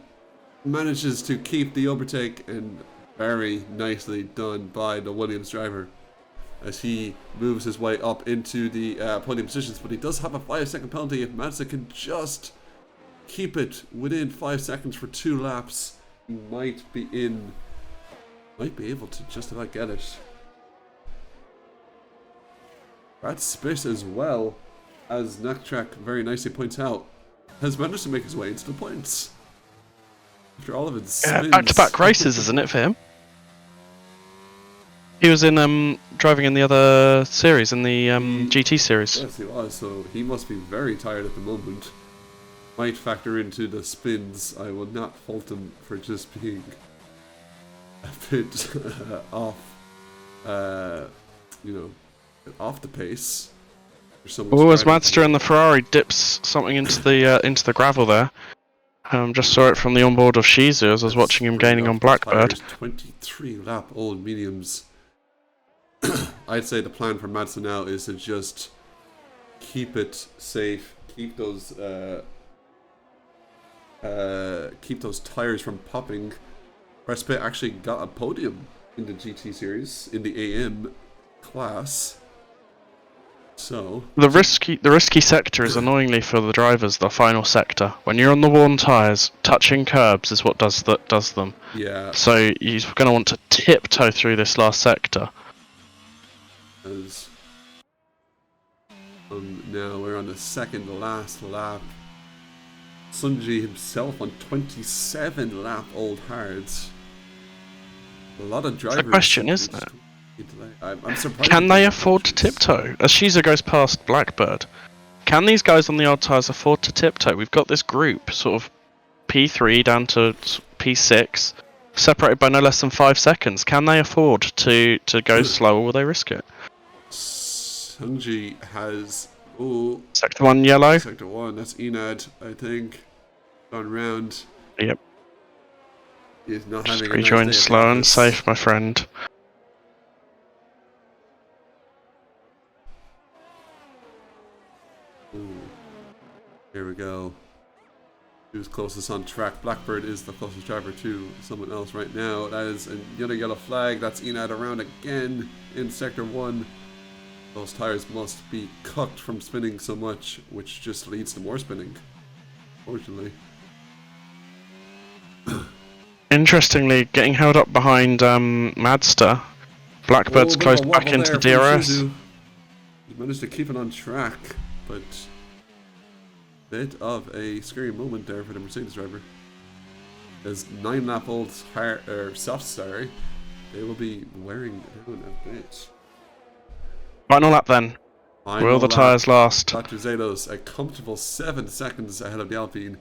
manages to keep the overtake. And very nicely done by the Williams driver, as he moves his way up into the podium positions. But he does have a 5-second penalty. If Mazda can just keep it within 5 seconds for 2 laps, he might be able to just about get it. Brad Spit as well, as Naktrack very nicely points out, has managed to make his way into the points after all of its spins. Back-to-back races, isn't it, for him? He was in driving in the other series, in the GT series. Yes, he was. So he must be very tired at the moment. Might factor into the spins. I will not fault him for just being a bit off, off the pace. Oh, as Mazda and the Ferrari dips something into the gravel there. Just saw it from the onboard of Shizu as I was watching him gaining on Blackbird. 23 lap old mediums. I'd say the plan for Mazda now is to just keep it safe, keep those tires from popping. Respit actually got a podium in the GT series in the AM class. So The risky sector is annoyingly for the drivers the final sector. When you're on the worn tyres, touching curbs is what does them. yeah, So you're going to want to tiptoe through this last sector. as now we're on the second last lap. Sunji himself on 27 lap old hards. A lot of drivers. It's a question, isn't it? I'm surprised. Can they afford to tiptoe? As Shiza goes past Blackbird, can these guys on the old tyres afford to tiptoe? We've got this group, sort of P3 down to P6, separated by no less than 5 seconds. Can they afford to go slow, or will they risk it? Sunji has Sector 1 yellow. Sector 1, that's Enad, I think. Gone round. Yep. He's not Just having a rejoin nice day slow and safe, my friend. Ooh. Here we go. Who's closest on track? Blackbird is the closest driver to someone else right now. That is another yellow flag. That's Enad around again in Sector 1. Those tires must be cooked from spinning so much, which just leads to more spinning, fortunately. Interestingly, getting held up behind Madster. Blackbird's close back into DRS. He managed to keep it on track, but bit of a scary moment there for the Mercedes driver. As 9 lap old soft sorry, they will be wearing down a bit. Final lap then. Will the tyres last? Dr. Zados, a comfortable 7 seconds ahead of the Alpine,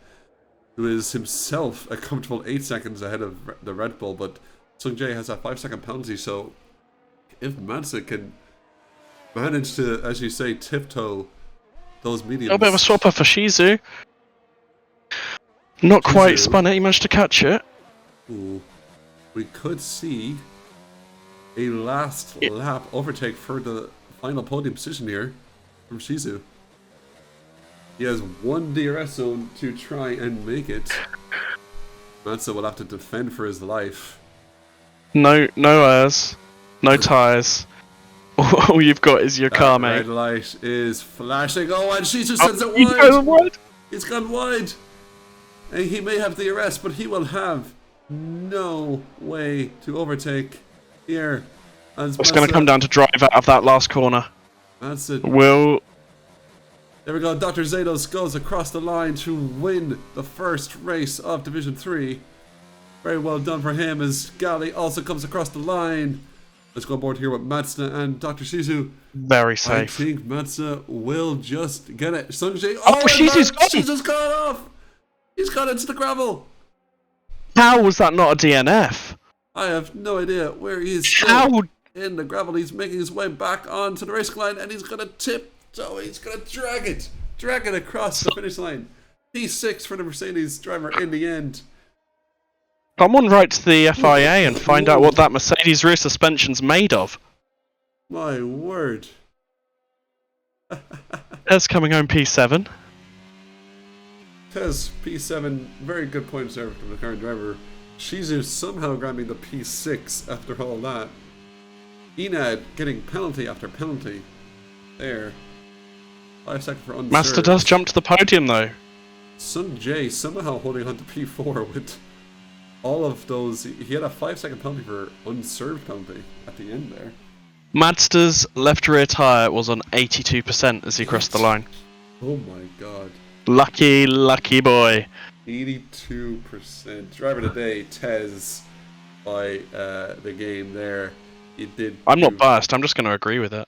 who is himself a comfortable 8 seconds ahead of the Red Bull, but Sung Jae has a 5-second penalty, so if Mazda can manage to, as you say, tiptoe those mediums. A bit of a swapper for Shizu. Not quite spun it, he managed to catch it. Ooh. We could see a last lap overtake for the final podium position here from Shizu. He has one DRS zone to try and make it. Mazda will have to defend for his life. No airs, no tyres. All you've got is your car, mate. Red light is flashing. Oh, and Shizu sends it wide. He's gone wide. He's gone wide. And he may have DRS, but he will have no way to overtake here. It's going to come down to drive out of that last corner. That's it. Will. There we go. Dr. Zados goes across the line to win the first race of Division 3. Very well done for him as Gali also comes across the line. Let's go aboard here with Mazda and Dr. Shizu. Very safe. I think Mazda will just get it. Sunji. Oh, Shizu's gone! Shizu's gone off! He's gone into the gravel! How was that not a DNF? I have no idea where he is. How? In the gravel, he's making his way back onto the racing line, and he's gonna tiptoe. He's gonna drag it across the finish line. P6 for the Mercedes driver in the end. Someone write to the FIA and find out what that Mercedes rear suspension's made of. My word. Tez coming home P7. Tez P7, very good points there from the current driver. Shizu somehow grabbing the P6 after all that. Enad getting penalty after penalty. There. 5 seconds for unserved. Master does jump to the podium though. Sun Jae somehow holding on to P4 with all of those. He had a 5-second penalty for unserved penalty at the end there. Madsta's left rear tyre was on 82% as he crossed the line. Oh my god. Lucky boy. 82%. Driver today, Tez, by the game there. He did. I'm not biased, I'm just going to agree with it.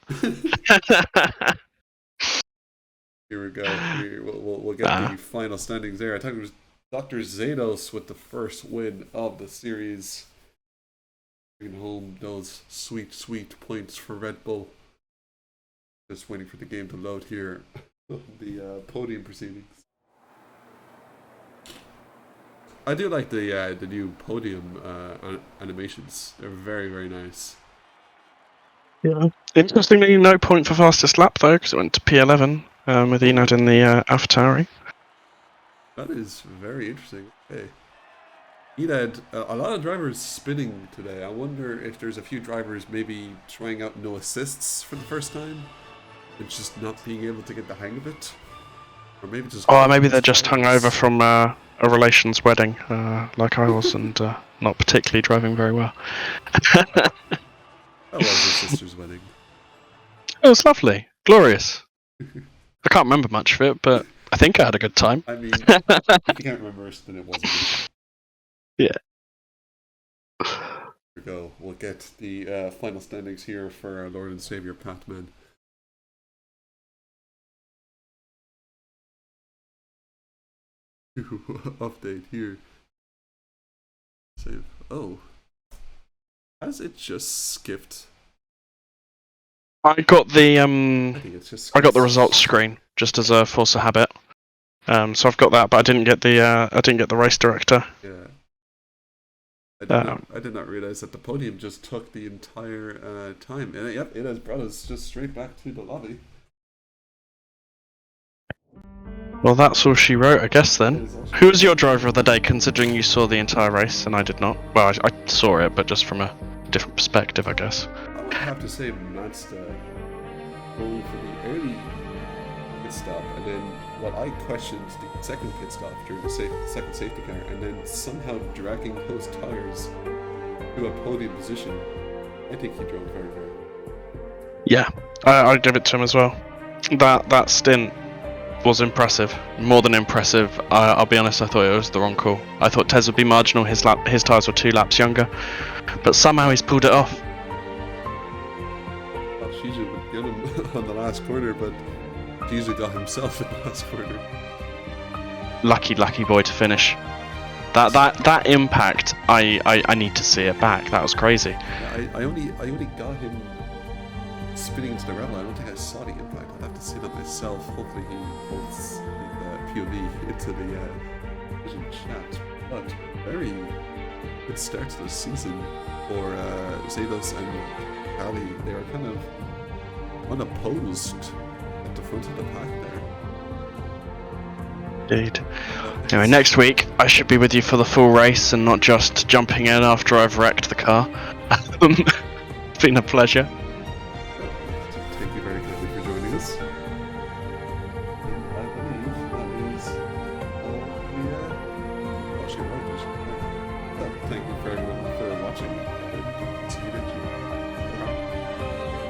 Here we go. We'll get the final standings there. I thought it was Dr. Zados with the first win of the series. Bringing home those sweet points for Red Bull. Just waiting for the game to load here. The podium proceedings. I do like the new podium animations. They're very nice. Yeah. Interestingly, no point for fastest lap though, because it went to P11 with Enad in the AlphaTauri. That is very interesting. Okay. Enad, a lot of drivers spinning today. I wonder if there's a few drivers maybe trying out no assists for the first time. and just not being able to get the hang of it, or maybe just. Or maybe they're just hungover from a relation's wedding, like I was, and not particularly driving very well. That was her sister's wedding. It was lovely, glorious. I can't remember much of it, but I think I had a good time. I mean, if you can't remember it, then it wasn't good. Yeah. Here we go. We'll get the final standings here for our Lord and Savior Pathman. Update here. Save. Oh. Has it just skipped? I got the I think it's just. I got the results screen just as a force of habit. So I've got that, but I didn't get the race director. Yeah. I did not realize that the podium just took the entire time. And yep, it has brought us just straight back to the lobby. Well, that's all she wrote, I guess, then. Who was your driver of the day, considering you saw the entire race and I did not? Well, I saw it, but just from a different perspective, I guess. I would have to say Mazda going for the early pit stop, and then what I questioned the second pit stop during the second safety car, and then somehow dragging those tires to a podium position. I think he drove very, very well. Yeah, I'd give it to him as well. That stint was impressive, more than impressive. I'll be honest, I thought it was the wrong call. I thought Tez would be marginal, his tyres were 2 laps younger, but somehow he's pulled it off. Well, Shizu would get him on the last corner, but Shizu got himself in the last corner. Lucky boy to finish. That impact, I need to see it back. That was crazy. Yeah, I only got him spinning into the gravel. I don't think I saw the impact. I'll have to see that myself. Hopefully he holds the POV into the vision chat. But very good start to the season for Zados and Ali. They are kind of unopposed at the front of the pack there. Indeed. Anyway, next week I should be with you for the full race and not just jumping in after I've wrecked the car. It's been a pleasure.